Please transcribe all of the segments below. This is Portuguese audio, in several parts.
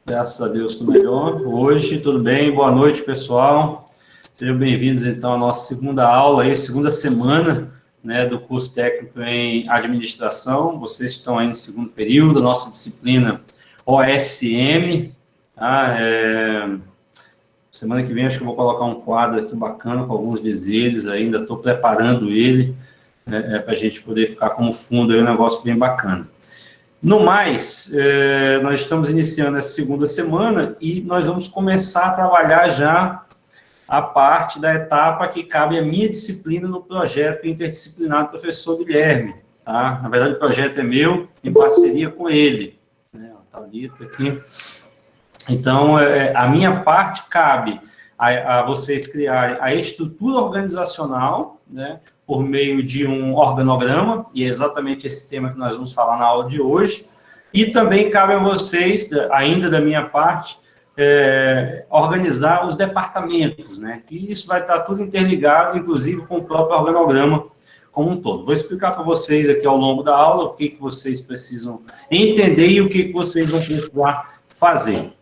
Graças a Deus, tudo melhor. Hoje, tudo bem? Boa noite, pessoal. Sejam bem-vindos, então, à nossa segunda aula, aí, segunda semana, né, do curso técnico em administração. Vocês estão aí no segundo período, a nossa disciplina OSM. Tá? Semana que vem, acho que eu vou colocar um quadro aqui bacana com alguns dizeres, ainda estou preparando ele, para a gente poder ficar como fundo aí, um negócio bem bacana. No mais, nós estamos iniciando essa segunda semana e nós vamos começar a trabalhar já a parte da etapa que cabe à minha disciplina no projeto interdisciplinar do professor Guilherme. Tá? Na verdade, o projeto é meu, em parceria com ele. Né? A Thalita aqui. Então, a minha parte cabe a vocês criarem a estrutura organizacional, né, por meio de um organograma, e é exatamente esse tema que nós vamos falar na aula de hoje, e também cabe a vocês, ainda da minha parte, organizar os departamentos, né, e isso vai estar tudo interligado, inclusive com o próprio organograma como um todo. Vou explicar para vocês aqui ao longo da aula o que vocês precisam entender e o que vocês vão precisar fazer.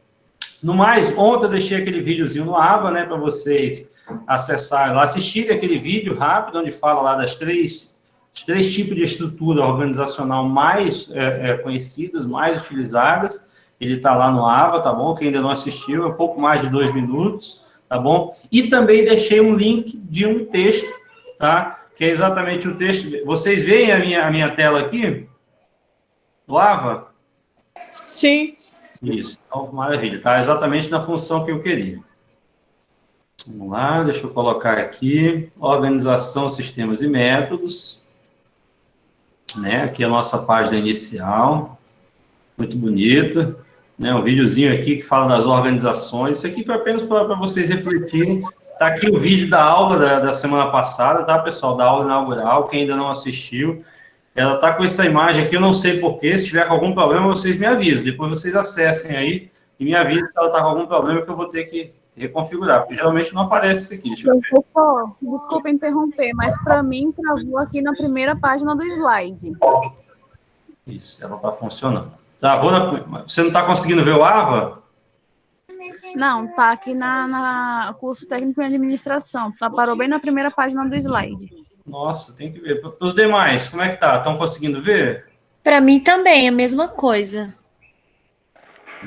No mais, ontem eu deixei aquele videozinho no AVA, né, para vocês acessarem lá, assistirem aquele vídeo rápido, onde fala lá das três tipos de estrutura organizacional mais conhecidas, mais utilizadas. Ele está lá no AVA, tá bom? Quem ainda não assistiu, é um pouco mais de 2 minutos, tá bom? E também deixei um link de um texto, tá? Que é exatamente o texto. Vocês veem a minha tela aqui? Do AVA? Sim. Isso, então, maravilha, tá exatamente na função que eu queria. Vamos lá, deixa eu colocar aqui, organização, sistemas e métodos, né, aqui é a nossa página inicial, muito bonita, né, um videozinho aqui que fala das organizações, isso aqui foi apenas para vocês refletirem, tá aqui o vídeo da aula da semana passada, tá, pessoal, da aula inaugural, quem ainda não assistiu, ela está com essa imagem aqui, eu não sei porquê, se tiver com algum problema, vocês me avisam, depois vocês acessem aí e me avisem se ela está com algum problema que eu vou ter que reconfigurar, porque geralmente não aparece isso aqui. Deixa eu ver. Professor, desculpa interromper, mas para mim travou aqui na primeira página do slide. Isso, ela está funcionando. Travou Você não está conseguindo ver o AVA? Não, tá aqui na curso técnico em administração, parou bem na primeira página do slide. Nossa, tem que ver. Para os demais, como é que tá? Estão conseguindo ver? Para mim também, a mesma coisa.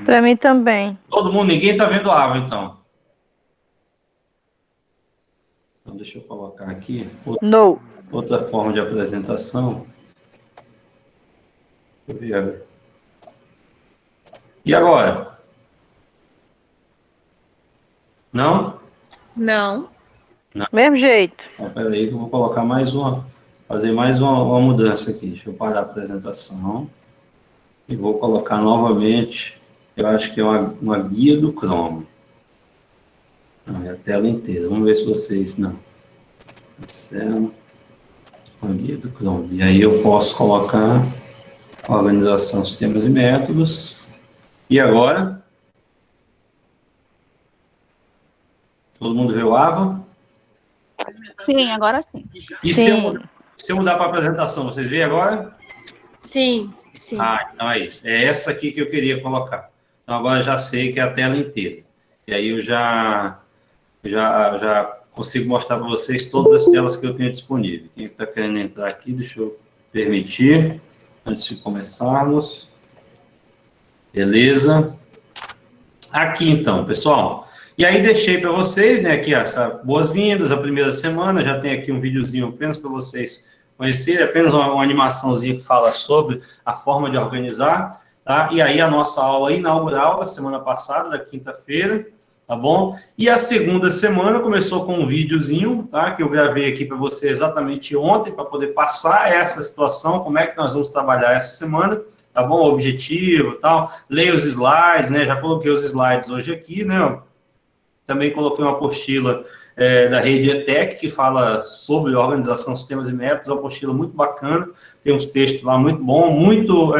Para mim também. Todo mundo, ninguém está vendo o AVA, então. Então, deixa eu colocar aqui outra forma de apresentação. Deixa eu ver. E agora? Não? Não. Não. Mesmo jeito. Espera aí que eu vou colocar fazer mais uma mudança aqui. Deixa eu parar a apresentação e vou colocar novamente, eu acho que é uma guia do Chrome. Não, é a tela inteira. Vamos ver se vocês... Não. Uma guia do Chrome. E aí eu posso colocar organização, sistemas e métodos. E agora? Todo mundo vê o AVA? Sim, agora sim. E sim. Se eu mudar para a apresentação, vocês veem agora? Sim, sim. Ah, então é isso. É essa aqui que eu queria colocar. Então agora já sei que é a tela inteira. E aí eu já consigo mostrar para vocês todas as telas que eu tenho disponível. Quem está querendo entrar aqui, deixa eu permitir, antes de começarmos. Beleza? Aqui então, pessoal. E aí deixei para vocês, né, aqui, boas-vindas à primeira semana, já tem aqui um videozinho apenas para vocês conhecerem, apenas uma animaçãozinha que fala sobre a forma de organizar, tá? E aí a nossa aula inaugural da semana passada, da quinta-feira, tá bom? E a segunda semana começou com um videozinho, tá, que eu gravei aqui para você exatamente ontem, para poder passar essa situação, como é que nós vamos trabalhar essa semana, tá bom? O objetivo e tal, leia os slides, né, já coloquei os slides hoje aqui, né, também coloquei uma apostila da rede ETEC, que fala sobre organização, sistemas e métodos, uma apostila muito bacana, tem uns textos lá muito bom, muito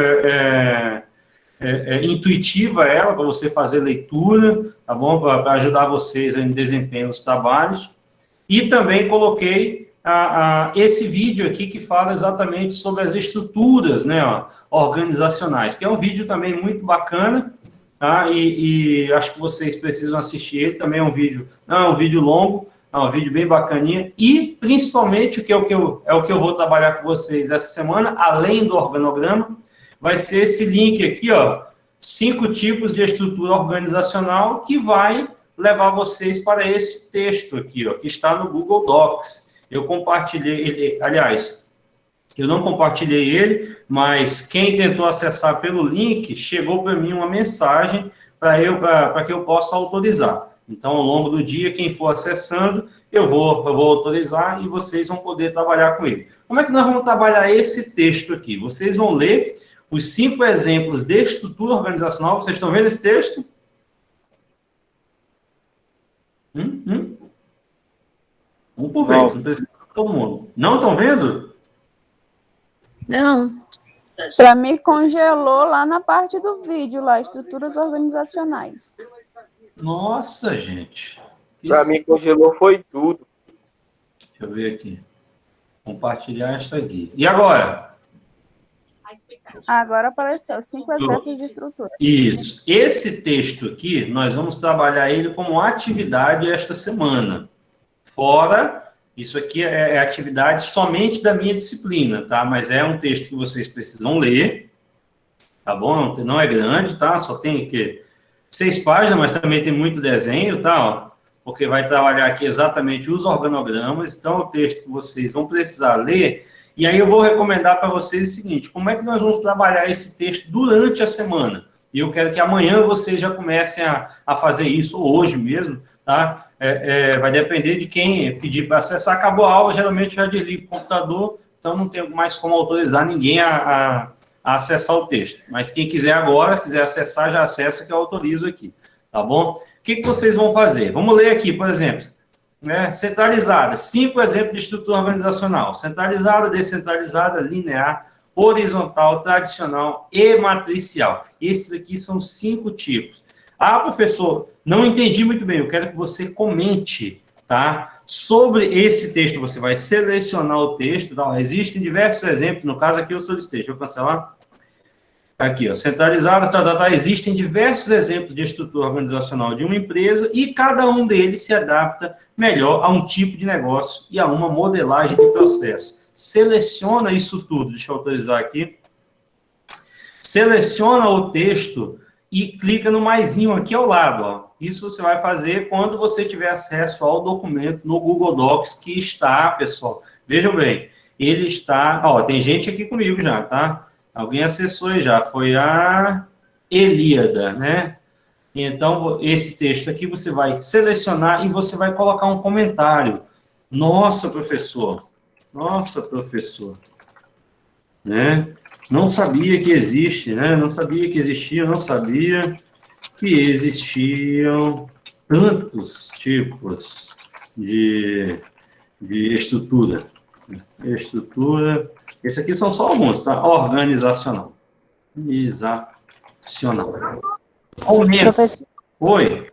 intuitiva ela, para você fazer leitura, tá bom? Para ajudar vocês em desempenho dos trabalhos. E também coloquei esse vídeo aqui que fala exatamente sobre as estruturas, né, organizacionais, que é um vídeo também muito bacana, tá? E acho que vocês precisam assistir ele, também é um vídeo, não é um vídeo longo, é um vídeo bem bacaninha, e principalmente é o que eu vou trabalhar com vocês essa semana, além do organograma, vai ser esse link aqui, ó, 5 tipos de estrutura organizacional, que vai levar vocês para esse texto aqui, ó, que está no Google Docs. Eu compartilhei ele, aliás, eu não compartilhei ele, mas quem tentou acessar pelo link, chegou para mim uma mensagem para que eu possa autorizar. Então, ao longo do dia, quem for acessando, eu vou autorizar e vocês vão poder trabalhar com ele. Como é que nós vamos trabalhar esse texto aqui? Vocês vão ler os 5 exemplos de estrutura organizacional. Vocês estão vendo esse texto? Um por vez, não precisa todo mundo. Não estão vendo? Não. Para mim, congelou lá na parte do vídeo, lá, estruturas organizacionais. Nossa, gente. Para mim, congelou foi tudo. Deixa eu ver aqui. Compartilhar esta aqui. E agora? Agora apareceu 5 exemplos de estrutura. Isso. Esse texto aqui, nós vamos trabalhar ele como atividade esta semana. Fora, isso aqui é atividade somente da minha disciplina, tá? Mas é um texto que vocês precisam ler, tá bom? Não é grande, tá? Só tem aqui 6 páginas, mas também tem muito desenho, tá? Ó, porque vai trabalhar aqui exatamente os organogramas. Então, é o texto que vocês vão precisar ler. E aí eu vou recomendar para vocês o seguinte: como é que nós vamos trabalhar esse texto durante a semana? E eu quero que amanhã vocês já comecem a fazer isso, ou hoje mesmo, tá? Vai depender de quem pedir para acessar. Acabou a aula, geralmente já desliga o computador, então não tem mais como autorizar ninguém a acessar o texto. Mas quem quiser agora, quiser acessar, já acessa, que eu autorizo aqui, tá bom? O que vocês vão fazer? Vamos ler aqui, por exemplo, né? Centralizada, 5 exemplos de estrutura organizacional: centralizada, descentralizada, linear, horizontal, tradicional e matricial. Esses aqui são 5 tipos. Ah, professor, não entendi muito bem. Eu quero que você comente, tá? Sobre esse texto. Você vai selecionar o texto. Tá? Existem diversos exemplos. No caso aqui, eu solicitei. Deixa eu cancelar. Aqui, ó, centralizadas, existem diversos exemplos de estrutura organizacional de uma empresa e cada um deles se adapta melhor a um tipo de negócio e a uma modelagem de processo. Seleciona isso tudo, deixa eu autorizar aqui. Seleciona o texto e clica no maisinho aqui ao lado, ó. Isso você vai fazer quando você tiver acesso ao documento no Google Docs, que está, pessoal, vejam bem, ele está, ó, tem gente aqui comigo já, tá? Alguém acessou aí já, foi a Elíada, né? Então, esse texto aqui você vai selecionar e você vai colocar um comentário. Nossa, professor, né? Não sabia que existe, né? Não sabia que existia, não sabia que existiam tantos tipos de estrutura. Esse aqui são só alguns, tá? Organizacional. Professor, Oi.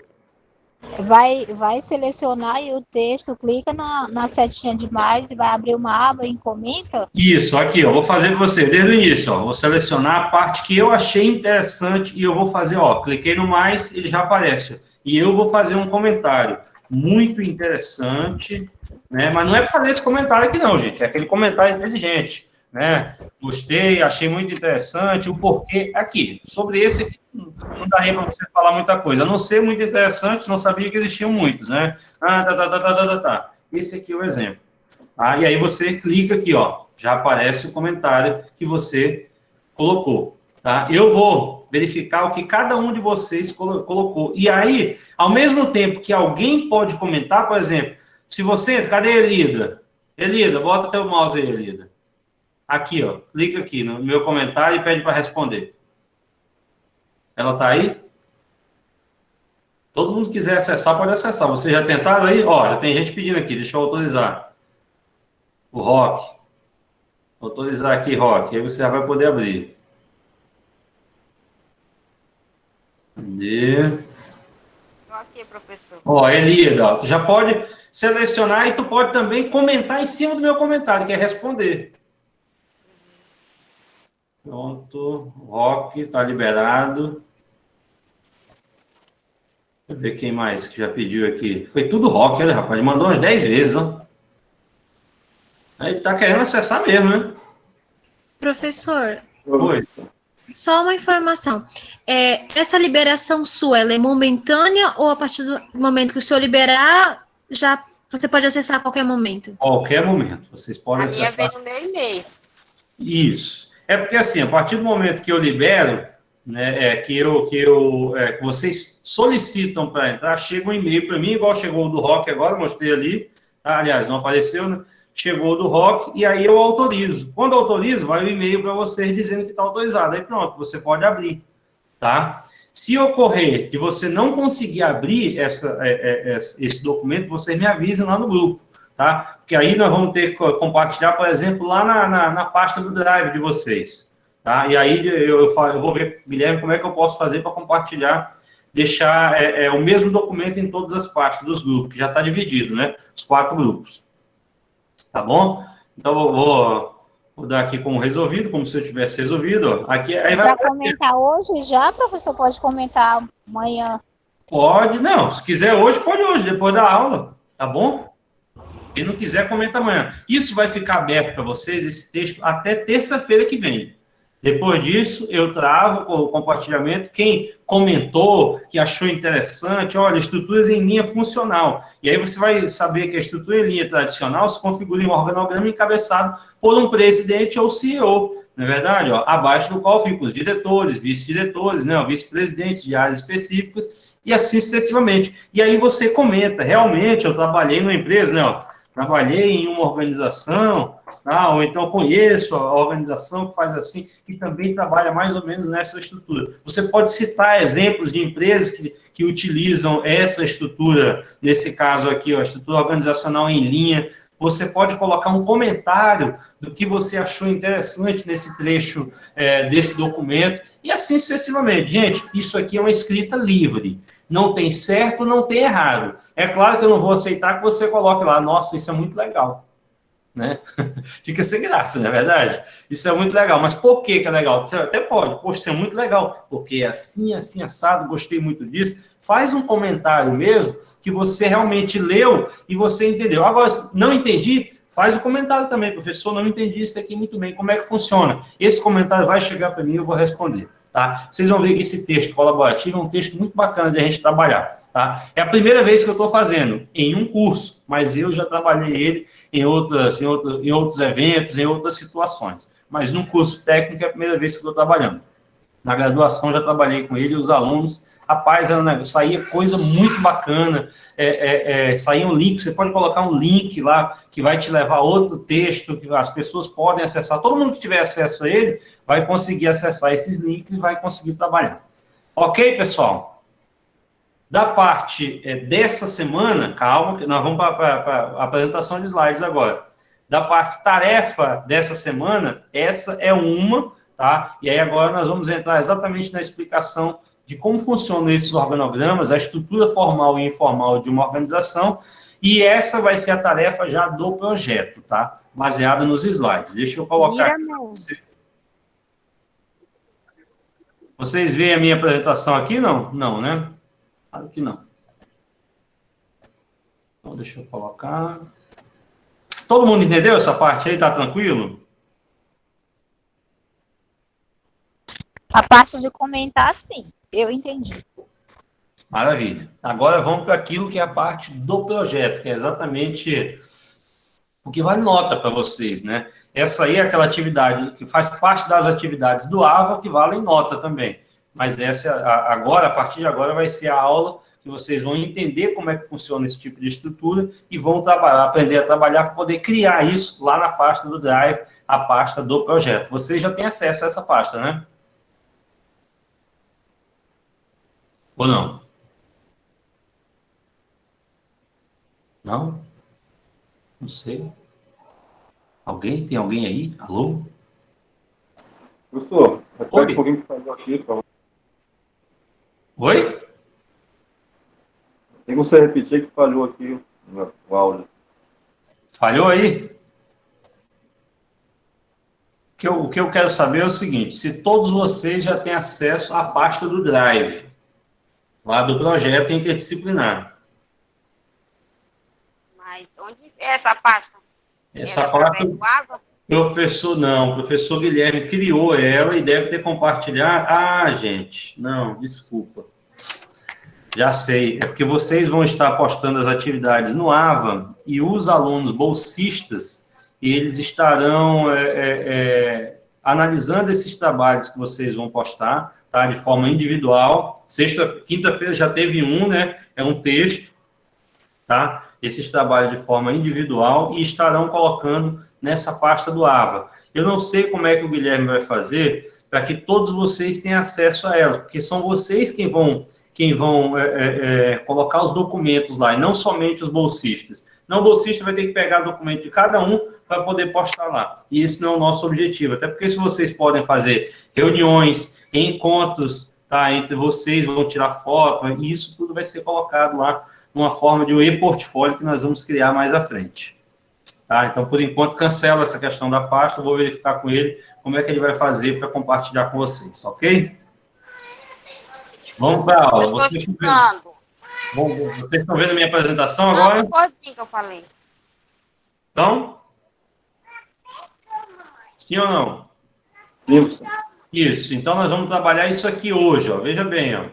vai selecionar aí o texto, clica na setinha de mais e vai abrir uma aba e comenta? Isso, aqui, ó, vou fazer para você desde o início, ó, vou selecionar a parte que eu achei interessante e eu vou fazer, ó, cliquei no mais, ele já aparece. E eu vou fazer um comentário muito interessante, né? Mas não é para fazer esse comentário aqui não, gente, é aquele comentário inteligente, né? Gostei, achei muito interessante, o porquê aqui. Sobre esse aqui, não daria para você falar muita coisa, a não ser muito interessante, não sabia que existiam muitos, né? Esse aqui é o exemplo. Ah, e aí você clica aqui, ó, já aparece o comentário que você colocou, tá? Eu vou verificar o que cada um de vocês colocou. E aí, ao mesmo tempo que alguém pode comentar, por exemplo, se você... Cadê a Elida? Elida, bota teu mouse aí, Elida. Aqui, ó, clica aqui no meu comentário e pede para responder. Ela tá aí? Todo mundo que quiser acessar, pode acessar. Vocês já tentaram aí? Ó, já tem gente pedindo aqui, deixa eu autorizar. O Rock. Autorizar aqui, Rock, aí você já vai poder abrir. Cadê? Ok, professor. Ó, Elida, ó, tu já pode selecionar e tu pode também comentar em cima do meu comentário, que é responder. Pronto, Rock, tá liberado. Deixa eu ver quem mais que já pediu aqui. Foi tudo Rock, olha, rapaz. Ele mandou umas 10 vezes, ó. Aí tá querendo acessar mesmo, né? Professor, Oi. só uma informação. Essa liberação sua, ela é momentânea ou a partir do momento que o senhor liberar, já você pode acessar a qualquer momento? Qualquer momento. Vocês podem A minha acessar. veio no meu e-mail. Isso. É porque, assim, a partir do momento que eu libero, né, que vocês solicitam para entrar, chega um e-mail para mim, igual chegou o do Rock agora, mostrei ali. Tá? Aliás, não apareceu, né? Chegou o do Rock, e aí eu autorizo. Quando eu autorizo, vai o e-mail para vocês dizendo que está autorizado. Aí pronto, você pode abrir. Tá? Se ocorrer de você não conseguir abrir esse documento, vocês me avisem lá no grupo. Tá? Porque aí nós vamos ter que compartilhar, por exemplo, lá na pasta do Drive de vocês. Tá? E aí eu vou ver, Guilherme, como é que eu posso fazer para compartilhar, deixar o mesmo documento em todas as pastas dos grupos, que já está dividido, né? Os 4 grupos. Tá bom? Então, vou dar aqui como resolvido, como se eu tivesse resolvido. Ó. Aqui, aí vai Para comentar hoje já, professor? Pode comentar amanhã? Pode, não. Se quiser hoje, pode hoje, depois da aula. Tá bom? Quem não quiser, comenta amanhã. Isso vai ficar aberto para vocês, esse texto, até terça-feira que vem. Depois disso, eu travo com o compartilhamento. Quem comentou, que achou interessante, olha, estruturas em linha funcional. E aí você vai saber que a estrutura em linha tradicional se configura em um organograma encabeçado por um presidente ou CEO. Não é verdade? Ó, abaixo do qual ficam os diretores, vice-diretores, né, vice-presidentes de áreas específicas, e assim sucessivamente. E aí você comenta, realmente, eu trabalhei numa empresa, né, ó, trabalhei em uma organização, tá? Ou então conheço a organização que faz assim, que também trabalha mais ou menos nessa estrutura. Você pode citar exemplos de empresas que utilizam essa estrutura, nesse caso aqui, ó, a estrutura organizacional em linha. Você pode colocar um comentário do que você achou interessante nesse trecho desse documento, e assim sucessivamente. Gente, isso aqui é uma escrita livre. Não tem certo, não tem errado. É claro que eu não vou aceitar que você coloque lá, nossa, isso é muito legal. Né? Fica sem graça, não é verdade? Isso é muito legal. Mas por que é legal? Você até pode. Poxa, isso é muito legal. Porque é assim, assim, assado, gostei muito disso. Faz um comentário mesmo que você realmente leu e você entendeu. Agora, não entendi, faz o comentário também. Professor, não entendi isso aqui muito bem. Como é que funciona? Esse comentário vai chegar para mim e eu vou responder. Tá? Vocês vão ver que esse texto colaborativo é um texto muito bacana de a gente trabalhar. Tá? É a primeira vez que eu estou fazendo em um curso, mas eu já trabalhei ele em outros eventos, em outras situações. Mas no curso técnico é a primeira vez que eu estou trabalhando. Na graduação já trabalhei com ele e os alunos. Rapaz, saía coisa muito bacana, saía um link, você pode colocar um link lá que vai te levar a outro texto que as pessoas podem acessar. Todo mundo que tiver acesso a ele vai conseguir acessar esses links e vai conseguir trabalhar. Ok, pessoal? Da parte dessa semana, calma, que nós vamos para a apresentação de slides agora. Da parte tarefa dessa semana, essa é uma, tá? E aí agora nós vamos entrar exatamente na explicação de como funcionam esses organogramas, a estrutura formal e informal de uma organização, e essa vai ser a tarefa já do projeto, tá? Baseada nos slides. Deixa eu colocar aqui para vocês. Vocês veem a minha apresentação aqui, não? Não, né? Claro que não. Então, deixa eu colocar. Todo mundo entendeu essa parte aí? Tá tranquilo? A parte de comentar, sim. Eu entendi. Maravilha. Agora vamos para aquilo que é a parte do projeto, que é exatamente o que vale nota para vocês, né? Essa aí é aquela atividade que faz parte das atividades do AVA, que valem nota também. Mas essa agora, a partir de agora, vai ser a aula que vocês vão entender como é que funciona esse tipo de estrutura e vão aprender a trabalhar para poder criar isso lá na pasta do Drive, a pasta do projeto. Vocês já têm acesso a essa pasta, né? Ou não? Não? Não sei. Alguém? Tem alguém aí? Alô? Professor, repete Oi? um pouquinho que falhou aqui, por favor. Oi? Tem que você repetir que falhou aqui o áudio. Falhou aí? O que eu quero saber é o seguinte, se todos vocês já têm acesso à pasta do Drive. lá do projeto interdisciplinar. Mas onde é essa pasta? Essa pasta, o professor Guilherme criou ela e deve ter compartilhado. Ah, gente, não, desculpa. Já sei, é porque vocês vão estar postando as atividades no AVA e os alunos bolsistas, eles estarão analisando esses trabalhos que vocês vão postar, tá, de forma individual. Quinta-feira já teve um, né, é um texto, tá, esses trabalhos de forma individual e estarão colocando nessa pasta do AVA. Eu não sei como é que o Guilherme vai fazer para que todos vocês tenham acesso a ela, porque são vocês quem vão colocar os documentos lá, e não somente os bolsistas. Não, o bolsista vai ter que pegar o documento de cada um para poder postar lá. E esse não é o nosso objetivo, até porque se vocês podem fazer reuniões, encontros, tá, entre vocês, vão tirar foto, e isso tudo vai ser colocado lá numa forma de um e-portfólio que nós vamos criar mais à frente. Tá? Então, por enquanto, cancela essa questão da pasta, eu vou verificar com ele como é que ele vai fazer para compartilhar com vocês, ok? Vamos para a aula. Vocês estão vendo a minha apresentação agora? Não, pode vir que eu falei. Então? Sim ou não? Sim. Isso. Então, nós vamos trabalhar isso aqui hoje. Ó. Veja bem. Ó.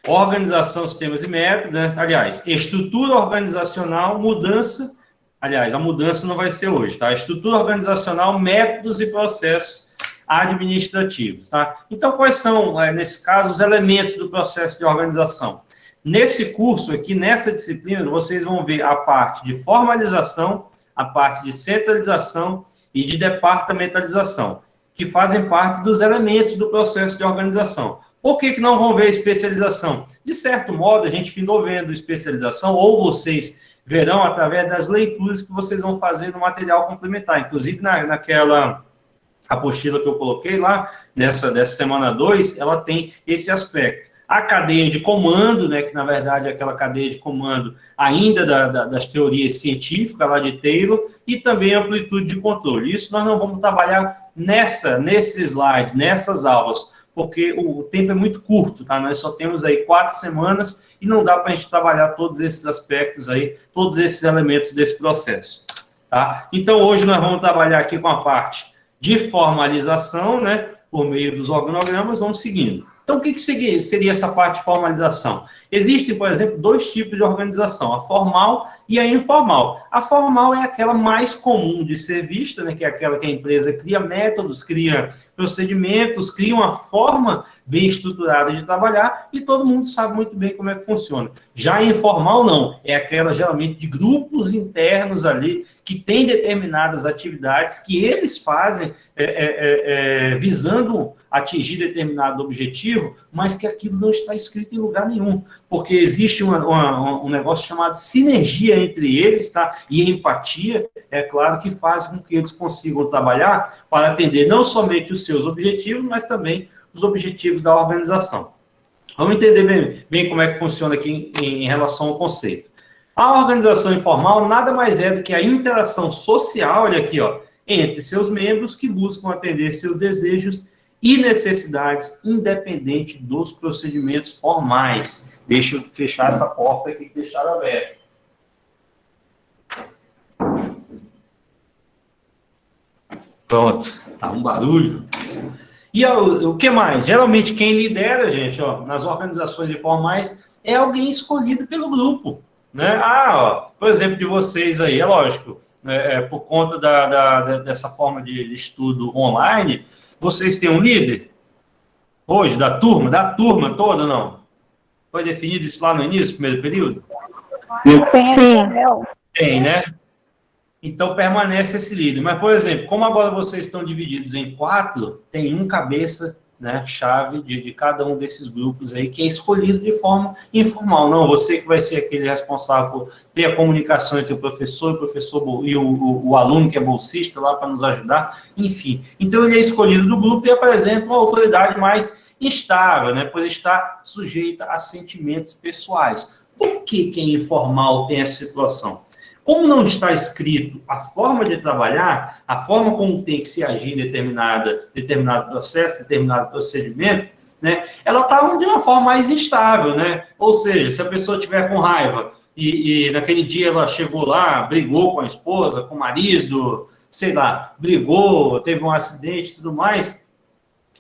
Organização, sistemas e métodos. Né? Aliás, estrutura organizacional, mudança. Aliás, a mudança não vai ser hoje. Tá? Estrutura organizacional, métodos e processos administrativos. Tá? Então, quais são, nesse caso, os elementos do processo de organização? Nesse curso aqui, nessa disciplina, vocês vão ver a parte de formalização, a parte de centralização e de departamentalização, que fazem parte dos elementos do processo de organização. Por que não vão ver especialização? De certo modo, a gente findou vendo especialização, ou vocês verão através das leituras que vocês vão fazer no material complementar. Inclusive, naquela apostila que eu coloquei lá, dessa semana 2, ela tem esse aspecto. A cadeia de comando, né, que na verdade é aquela cadeia de comando ainda das teorias científicas lá de Taylor, e também a amplitude de controle. Isso nós não vamos trabalhar nesses slides, nessas aulas, porque o tempo é muito curto, tá? Nós só temos aí 4 semanas e não dá para a gente trabalhar todos esses aspectos aí, todos esses elementos desse processo, tá? Então, hoje nós vamos trabalhar aqui com a parte de formalização, né, por meio dos organogramas, vamos seguindo. Então, o que seria essa parte de formalização? Existem, por exemplo, 2 tipos de organização, a formal e a informal. A formal é aquela mais comum de ser vista, né, que é aquela que a empresa cria métodos, cria procedimentos, cria uma forma bem estruturada de trabalhar e todo mundo sabe muito bem como é que funciona. Já a informal, não. É aquela, geralmente, de grupos internos ali que tem determinadas atividades que eles fazem visando atingir determinado objetivo, mas que aquilo não está escrito em lugar nenhum, porque existe um negócio chamado sinergia entre eles, tá? E empatia, é claro, que faz com que eles consigam trabalhar para atender não somente os seus objetivos, mas também os objetivos da organização. Vamos entender bem como é que funciona aqui em relação ao conceito. A organização informal nada mais é do que a interação social, olha aqui, ó, entre seus membros que buscam atender seus desejos e necessidades, independente dos procedimentos formais. Deixa eu fechar essa porta aqui que deixaram aberta. Pronto, tá um barulho. E o que mais? Geralmente quem lidera, gente, ó, nas organizações informais, é alguém escolhido pelo grupo, né? Por exemplo, de vocês aí, é lógico, por conta dessa forma de estudo online, vocês têm um líder? Hoje, da turma toda, não? Foi definido isso lá no início, primeiro período? Sim. Tem, né? Então, permanece esse líder. Mas, por exemplo, como agora vocês estão divididos em 4, tem um cabeça, né, chave de cada um desses grupos aí, que é escolhido de forma informal. Não, você que vai ser aquele responsável por ter a comunicação entre o professor e o aluno que é bolsista lá para nos ajudar, enfim. Então, ele é escolhido do grupo e apresenta uma autoridade mais instável, né, pois está sujeita a sentimentos pessoais. Por que é informal tem essa situação? Como não está escrito a forma de trabalhar, a forma como tem que se agir em determinado processo, determinado procedimento, né? Ela está de uma forma mais instável, né? Ou seja, se a pessoa estiver com raiva e naquele dia ela chegou lá, brigou com a esposa, com o marido, sei lá, brigou, teve um acidente e tudo mais,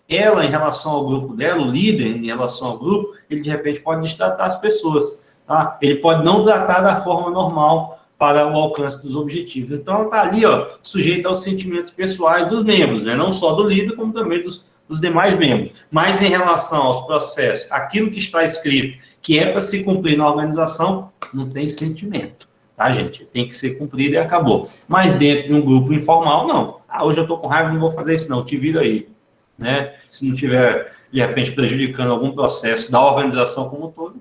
ela, em relação ao grupo dela, o líder, em relação ao grupo, ele, de repente, pode destratar as pessoas, tá? Ele pode não tratar da forma normal para o alcance dos objetivos. Então, ela está ali, ó, sujeita aos sentimentos pessoais dos membros, né? Não só do líder, como também dos demais membros. Mas, em relação aos processos, aquilo que está escrito, que é para se cumprir na organização, não tem sentimento, tá, gente? Tem que ser cumprido e acabou. Mas dentro de um grupo informal, não. Ah, hoje eu estou com raiva, não vou fazer isso não, te vira aí. Né? Se não estiver, de repente, prejudicando algum processo da organização como um todo,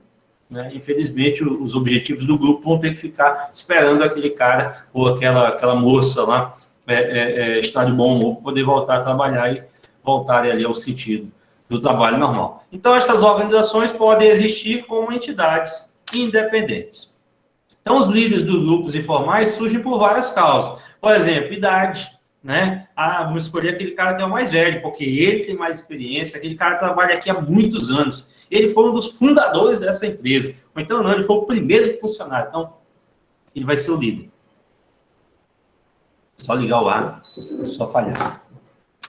né? Infelizmente, os objetivos do grupo vão ter que ficar esperando aquele cara ou aquela moça lá estar de bom humor para poder voltar a trabalhar e voltarem ali ao sentido do trabalho normal. Então, estas organizações podem existir como entidades independentes. Então, os líderes dos grupos informais surgem por várias causas. Por exemplo, idade, né? Ah, vamos escolher aquele cara que é o mais velho, porque ele tem mais experiência, aquele cara trabalha aqui há muitos anos. Ele foi um dos fundadores dessa empresa. Ou então, não, ele foi o primeiro funcionário. Então, ele vai ser o líder. Só ligar o ar, é só falhar.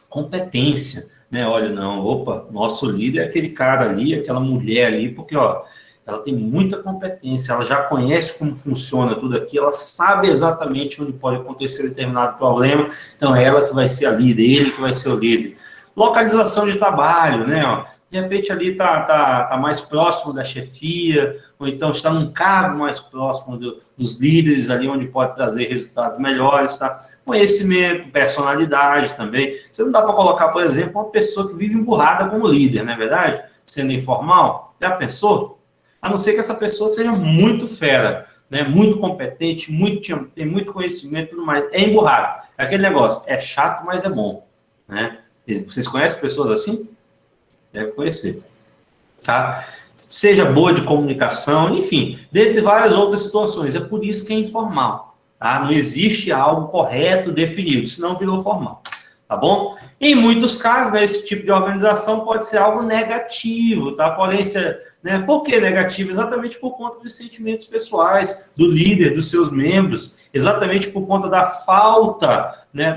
Competência, né? Olha, não, opa, nosso líder é aquele cara ali, aquela mulher ali, porque, ó, ela tem muita competência, ela já conhece como funciona tudo aqui, ela sabe exatamente onde pode acontecer determinado problema, então é ela que vai ser a líder, ele que vai ser o líder. Localização de trabalho, né? Ó, de repente ali tá mais próximo da chefia, ou então está num cargo mais próximo dos líderes ali, onde pode trazer resultados melhores, tá? Conhecimento, personalidade também. Você não dá para colocar, por exemplo, uma pessoa que vive emburrada como líder, não é verdade? Sendo informal, já pensou? A não ser que essa pessoa seja muito fera, né? Muito competente, tem muito conhecimento e tudo mais. É emburrado. É aquele negócio, é chato, mas é bom, né? Vocês conhecem pessoas assim? Deve conhecer. Tá? Seja boa de comunicação, enfim, dentre várias outras situações. É por isso que é informal. Tá? Não existe algo correto, definido, senão virou formal. Tá bom? Em muitos casos, né, esse tipo de organização pode ser algo negativo, tá? Porém, né, por que negativo? Exatamente por conta dos sentimentos pessoais do líder, dos seus membros, exatamente por conta da falta, né,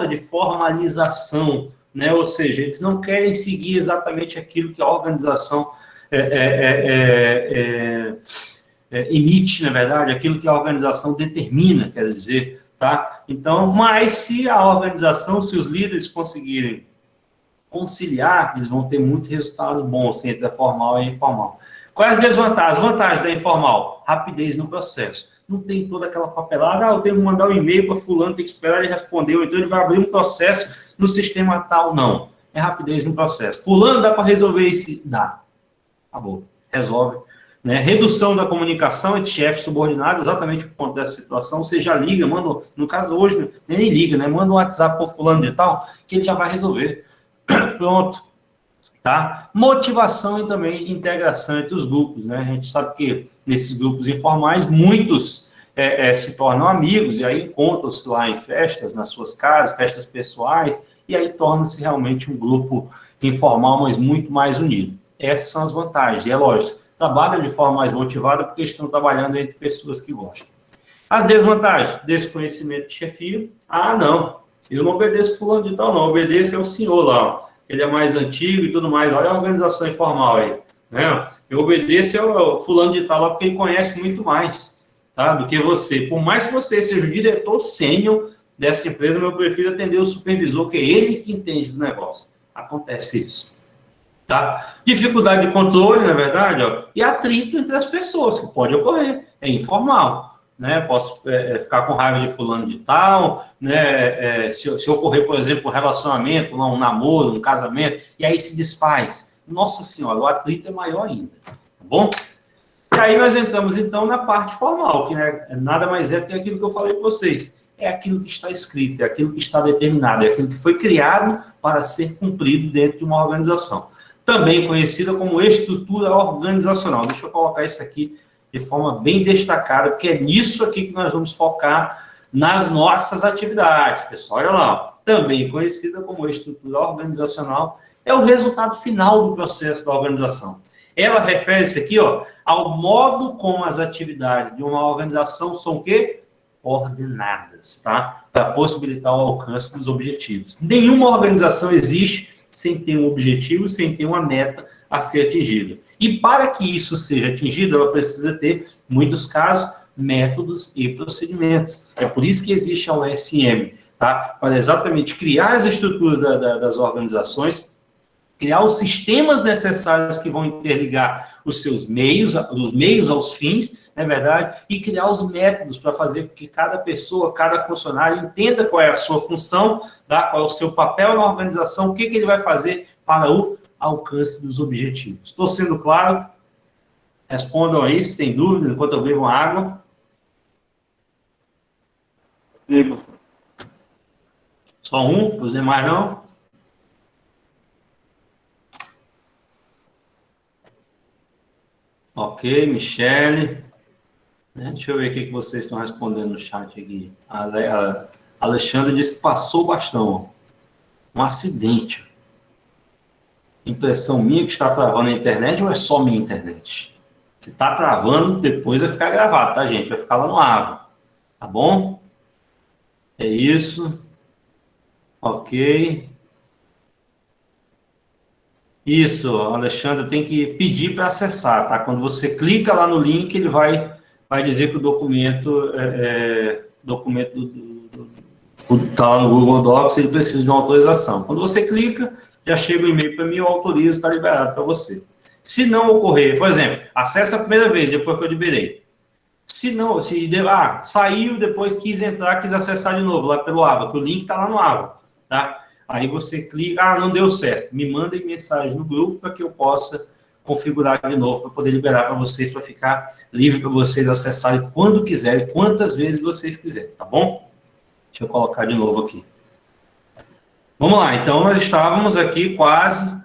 de formalização, né? Ou seja, eles não querem seguir exatamente aquilo que a organização emite, na verdade, aquilo que a organização determina, quer dizer, tá? Então, mas se a organização, se os líderes conseguirem conciliar, eles vão ter muito resultado bom entre a formal e a informal. Quais as desvantagens? As vantagens da informal? Rapidez no processo. Não tem toda aquela papelada, eu tenho que mandar um e-mail para fulano, tem que esperar ele responder, ou então ele vai abrir um processo no sistema tal. Não. É rapidez no processo. Fulano, dá para resolver isso? Dá. Acabou. Resolve. Né? Redução da comunicação entre chefes subordinados, exatamente por conta dessa situação. Você já liga, manda, no caso hoje, nem liga, né? Manda um WhatsApp para fulano de tal, que ele já vai resolver. Pronto. Tá? Motivação e também integração entre os grupos, né? A gente sabe que nesses grupos informais, muitos se tornam amigos, e aí encontram-se lá em festas, nas suas casas, festas pessoais, e aí torna-se realmente um grupo informal, mas muito mais unido. Essas são as vantagens, e é lógico, trabalham de forma mais motivada porque estão trabalhando entre pessoas que gostam. As desvantagens, desconhecimento de chefia. Ah, não, eu não obedeço fulano de tal, não, obedeço ao senhor lá, ó. Ele é mais antigo e tudo mais, olha a organização informal aí, né? Eu obedeço ao fulano de tal lá porque ele conhece muito mais, tá? Do que você. Por mais que você seja o diretor sênior dessa empresa, eu prefiro atender o supervisor, que é ele que entende do negócio. Acontece isso. Tá? Dificuldade de controle, na verdade, ó, e atrito entre as pessoas, que pode ocorrer, é informal, né? Posso ficar com raiva de fulano de tal, né? Se ocorrer, por exemplo, um relacionamento, um namoro, um casamento, e aí se desfaz. Nossa Senhora, o atrito é maior ainda, tá bom? E aí nós entramos, então, na parte formal, que né, nada mais é do que aquilo que eu falei para vocês. É aquilo que está escrito, é aquilo que está determinado, é aquilo que foi criado para ser cumprido dentro de uma organização. Também conhecida como estrutura organizacional. Deixa eu colocar isso aqui de forma bem destacada, porque é nisso aqui que nós vamos focar nas nossas atividades, pessoal. Olha lá, ó. Também conhecida como estrutura organizacional é o resultado final do processo da organização. Ela refere-se aqui, ó, ao modo como as atividades de uma organização são o quê? Ordenadas, tá? Para possibilitar o alcance dos objetivos. Nenhuma organização existe sem ter um objetivo, sem ter uma meta a ser atingida. E para que isso seja atingido, ela precisa ter, em muitos casos, métodos e procedimentos. É por isso que existe a OSM, tá? Para exatamente criar as estruturas das organizações, criar os sistemas necessários que vão interligar os seus meios, dos meios aos fins, não é verdade? E criar os métodos para fazer com que cada pessoa, cada funcionário entenda qual é a sua função, tá? Qual é o seu papel na organização, o que ele vai fazer para o alcance dos objetivos. Estou sendo claro? Respondam aí, se tem dúvida, enquanto eu bebo água. Sigo. Só um, os demais não? Ok, Michele. Deixa eu ver o que vocês estão respondendo no chat aqui. A Alexandra disse que passou o bastão. Um acidente. Impressão minha que está travando a internet ou é só minha internet? Se está travando, depois vai ficar gravado, tá, gente? Vai ficar lá no AVA. Tá bom? É isso. Ok. Isso, Alexandre, tem que pedir para acessar, tá? Quando você clica lá no link, ele vai dizer que o documento está lá no Google Docs, ele precisa de uma autorização. Quando você clica, já chega o e-mail para mim, eu autorizo, está liberado para você. Se não ocorrer, por exemplo, acessa a primeira vez, depois que eu liberei. Se não, saiu, depois quis entrar, quis acessar de novo lá pelo AVA, que o link está lá no AVA, tá? Aí você clica, não deu certo, me mandem mensagem no grupo para que eu possa configurar de novo, para poder liberar para vocês, para ficar livre para vocês acessarem quando quiserem, quantas vezes vocês quiserem, tá bom? Deixa eu colocar de novo aqui. Vamos lá, então nós estávamos aqui quase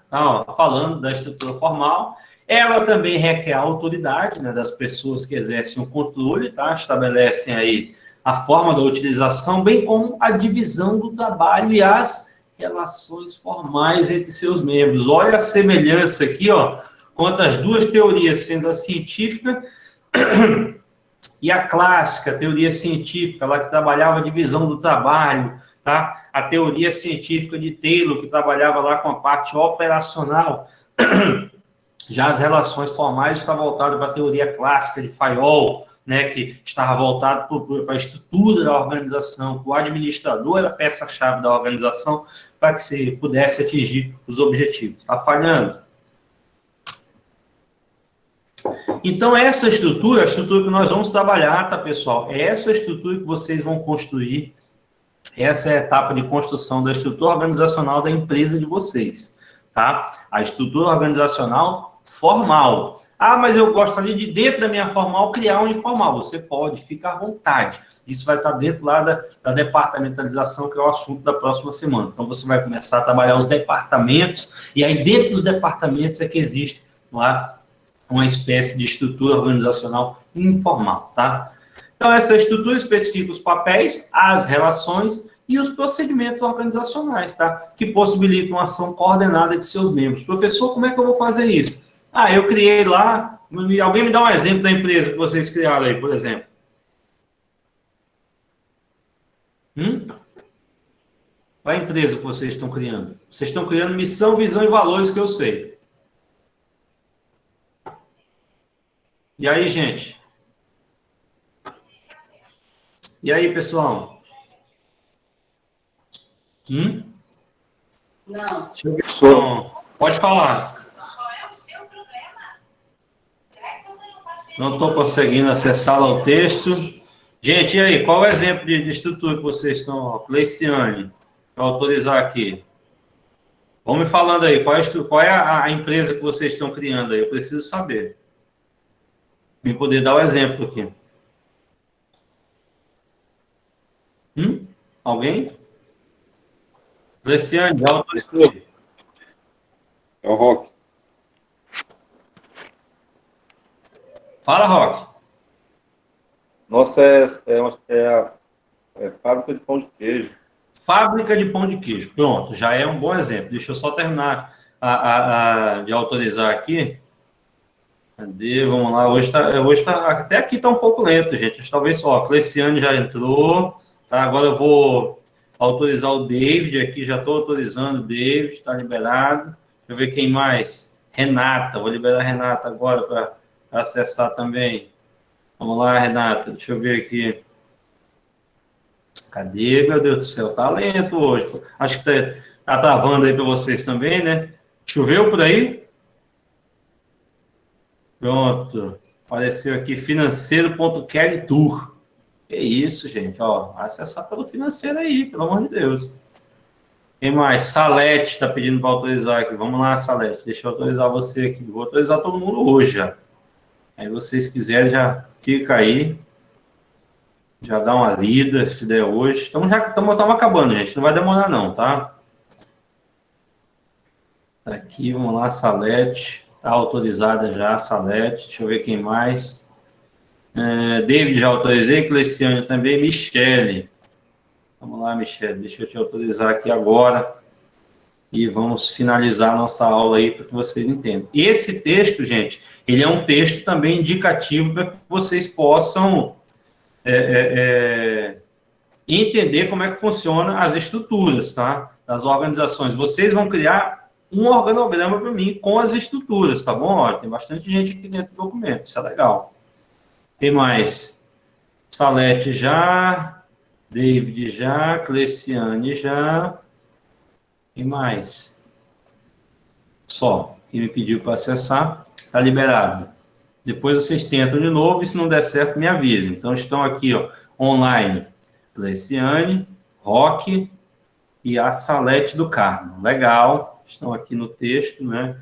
falando da estrutura formal. Ela também requer a autoridade, né, das pessoas que exercem o controle, tá? Estabelecem aí a forma da utilização, bem como a divisão do trabalho e as relações formais entre seus membros. Olha a semelhança aqui, ó, quanto as duas teorias, sendo a científica e a clássica, a teoria científica, lá que trabalhava a divisão do trabalho, tá? A teoria científica de Taylor, que trabalhava lá com a parte operacional. Já as relações formais estão voltadas para a teoria clássica de Fayol, né, que estava voltado para a estrutura da organização, o administrador era a peça-chave da organização para que se pudesse atingir os objetivos. Está falhando? Então, essa estrutura, a estrutura que nós vamos trabalhar, tá, pessoal? É essa estrutura que vocês vão construir, essa é a etapa de construção da estrutura organizacional da empresa de vocês, tá? A estrutura organizacional formal. Mas eu gosto ali de, dentro da minha formal, criar um informal. Você pode, fica à vontade. Isso vai estar dentro lá da departamentalização, que é o assunto da próxima semana. Então, você vai começar a trabalhar os departamentos, e aí dentro dos departamentos é que existe lá uma espécie de estrutura organizacional informal, tá? Então, essa estrutura especifica os papéis, as relações e os procedimentos organizacionais, tá? Que possibilitam uma ação coordenada de seus membros. Professor, como é que eu vou fazer isso? Eu criei lá, alguém me dá um exemplo da empresa que vocês criaram aí, por exemplo. Qual é a empresa que vocês estão criando? Vocês estão criando missão, visão e valores, que eu sei. E aí, gente? E aí, pessoal? Não. Deixa eu ver. Bom, pode falar. Não estou conseguindo acessar lá o texto. Gente, e aí? Qual é o exemplo de estrutura que vocês estão... Cleiciane, para autorizar aqui. Vão me falando aí, qual é a empresa que vocês estão criando aí? Eu preciso saber. Me poder dar o exemplo aqui. Alguém? Cleiciane, já autorizou. É o Roque. Fala, Roque. Nossa, é fábrica de pão de queijo. Fábrica de pão de queijo. Pronto, já é um bom exemplo. Deixa eu só terminar de autorizar aqui. Cadê? Vamos lá. Hoje tá, até aqui está um pouco lento, gente. Talvez, ó, Cleciane já entrou. Tá? Agora eu vou autorizar o David aqui. Já estou autorizando o David, está liberado. Deixa eu ver quem mais. Renata. Vou liberar a Renata agora para acessar também. Vamos lá, Renata. Deixa eu ver aqui. Cadê, meu Deus do céu? Tá lento hoje. Acho que tá travando aí para vocês também, né? Choveu por aí? Pronto. Apareceu aqui financeiro.kellytour. Que isso, gente. Ó, vai acessar pelo financeiro aí, pelo amor de Deus. Quem mais? Salete está pedindo para autorizar aqui. Vamos lá, Salete. Deixa eu autorizar você aqui. Vou autorizar todo mundo hoje já. Aí vocês quiserem, já fica aí. Já dá uma lida, se der hoje. Estamos acabando, gente. Não vai demorar não, tá? Tá aqui, vamos lá, Salete. Está autorizada já, Salete. Deixa eu ver quem mais. David já autorizei, Cleciane também, Michele. Vamos lá, Michele, deixa eu te autorizar aqui agora. E vamos finalizar a nossa aula aí para que vocês entendam. E esse texto, gente, ele é um texto também indicativo para que vocês possam entender como é que funciona as estruturas, tá? Das organizações. Vocês vão criar um organograma para mim com as estruturas, tá bom? Ó, tem bastante gente aqui dentro do documento, isso é legal. Tem mais? Salete já, David já, Cleciane já. Tem mais? Só. Quem me pediu para acessar, está liberado. Depois vocês tentam de novo e se não der certo, me avisem. Então, estão aqui, ó, online, Cleciane, Roque e a Salete do Carmo. Legal. Estão aqui no texto, né?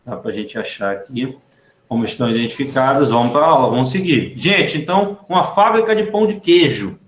Dá para a gente achar aqui como estão identificadas. Vamos para a aula, vamos seguir. Gente, então, uma fábrica de pão de queijo.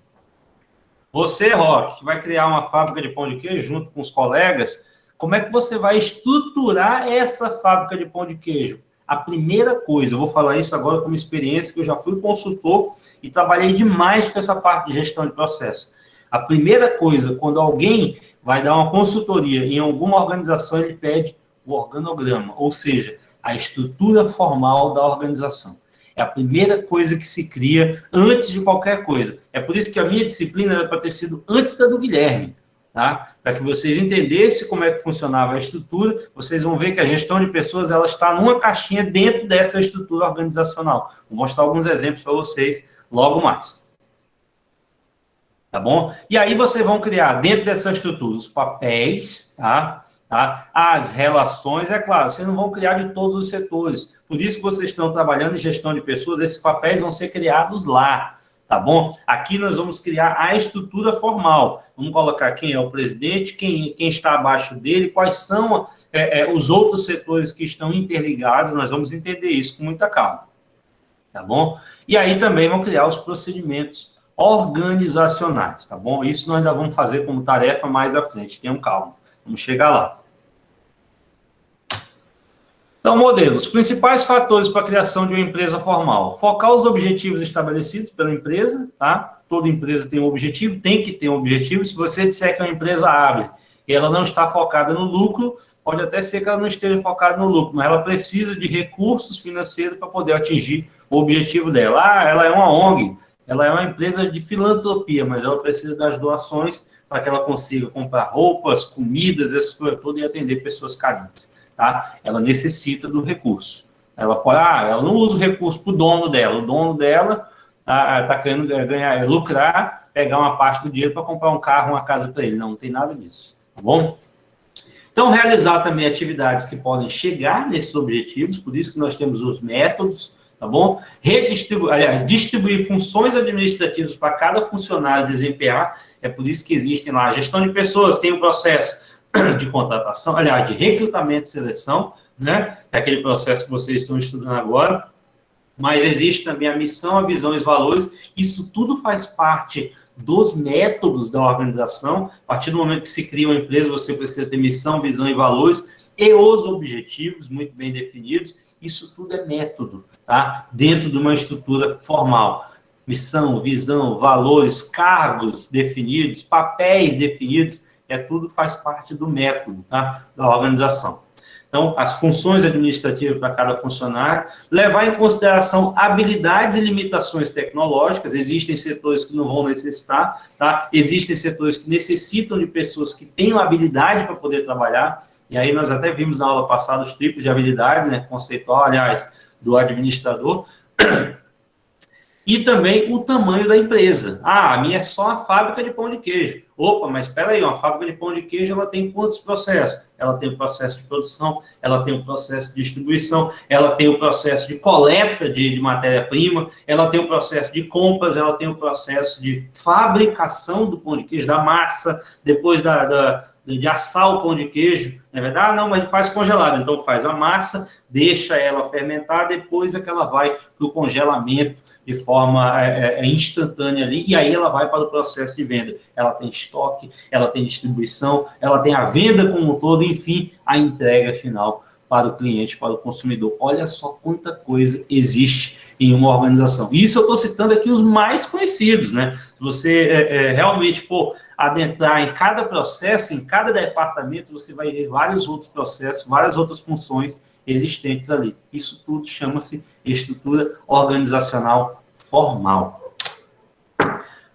Você, Roque, que vai criar uma fábrica de pão de queijo junto com os colegas, como é que você vai estruturar essa fábrica de pão de queijo? A primeira coisa, eu vou falar isso agora como experiência, que eu já fui consultor e trabalhei demais com essa parte de gestão de processo. A primeira coisa, quando alguém vai dar uma consultoria em alguma organização, ele pede o organograma, ou seja, a estrutura formal da organização. É a primeira coisa que se cria antes de qualquer coisa. É por isso que a minha disciplina era para ter sido antes da do Guilherme, tá? Para que vocês entendessem como é que funcionava a estrutura, vocês vão ver que a gestão de pessoas ela está numa caixinha dentro dessa estrutura organizacional. Vou mostrar alguns exemplos para vocês logo mais. Tá bom? E aí vocês vão criar dentro dessa estrutura os papéis, tá? As relações, é claro, vocês não vão criar de todos os setores. Por isso que vocês estão trabalhando em gestão de pessoas, esses papéis vão ser criados lá, tá bom? Aqui nós vamos criar a estrutura formal. Vamos colocar quem é o presidente, quem está abaixo dele, quais são os outros setores que estão interligados, nós vamos entender isso com muita calma, tá bom? E aí também vão criar os procedimentos organizacionais, tá bom? Isso nós ainda vamos fazer como tarefa mais à frente, tenham calma, vamos chegar lá. Então, modelos. Principais fatores para a criação de uma empresa formal. Focar os objetivos estabelecidos pela empresa, tá? Toda empresa tem um objetivo, tem que ter um objetivo. Se você disser que a empresa abre e ela não está focada no lucro, pode até ser que ela não esteja focada no lucro, mas ela precisa de recursos financeiros para poder atingir o objetivo dela. Ah, ela é uma ONG, ela é uma empresa de filantropia, mas ela precisa das doações para que ela consiga comprar roupas, comidas, essas coisas todas e atender pessoas carentes. Tá? Ela necessita do recurso. Ela pode, ela não usa o recurso para o dono dela. O dono dela está querendo ganhar, lucrar, pegar uma parte do dinheiro para comprar um carro, uma casa para ele. Não tem nada disso, tá bom? Então, realizar também atividades que podem chegar nesses objetivos, por isso que nós temos os métodos, tá bom? Distribuir funções administrativas para cada funcionário desempenhar, é por isso que existem lá a gestão de pessoas, tem o processo de contratação, aliás, de recrutamento e seleção, né? É aquele processo que vocês estão estudando agora, mas existe também a missão, a visão e os valores, isso tudo faz parte dos métodos da organização. A partir do momento que se cria uma empresa, você precisa ter missão, visão e valores, e os objetivos muito bem definidos, isso tudo é método, tá? Dentro de uma estrutura formal. Missão, visão, valores, cargos definidos, papéis definidos, tudo faz parte do método, tá? Da organização. Então, as funções administrativas para cada funcionário, levar em consideração habilidades e limitações tecnológicas, existem setores que não vão necessitar, tá? Existem setores que necessitam de pessoas que tenham habilidade para poder trabalhar, e aí nós até vimos na aula passada os tipos de habilidades, né, conceitual, aliás, do administrador, e também o tamanho da empresa. Ah, a minha é só a fábrica de pão de queijo. Opa, mas espera aí, uma fábrica de pão de queijo, ela tem quantos processos? Ela tem o processo de produção, ela tem o processo de distribuição, ela tem o processo de coleta de matéria-prima, ela tem o processo de compras, ela tem o processo de fabricação do pão de queijo, da massa, depois de assar o pão de queijo, não é verdade? Ah, não, mas faz congelado. Então, faz a massa, deixa ela fermentar, depois é que ela vai para o congelamento de forma instantânea ali, e aí ela vai para o processo de venda. Ela tem estoque, ela tem distribuição, ela tem a venda como um todo, enfim, a entrega final para o cliente, para o consumidor. Olha só quanta coisa existe em uma organização. E isso eu estou citando aqui os mais conhecidos, né? Se você realmente for adentrar em cada processo, em cada departamento, você vai ver vários outros processos, várias outras funções existentes ali. Isso tudo chama-se estrutura organizacional formal.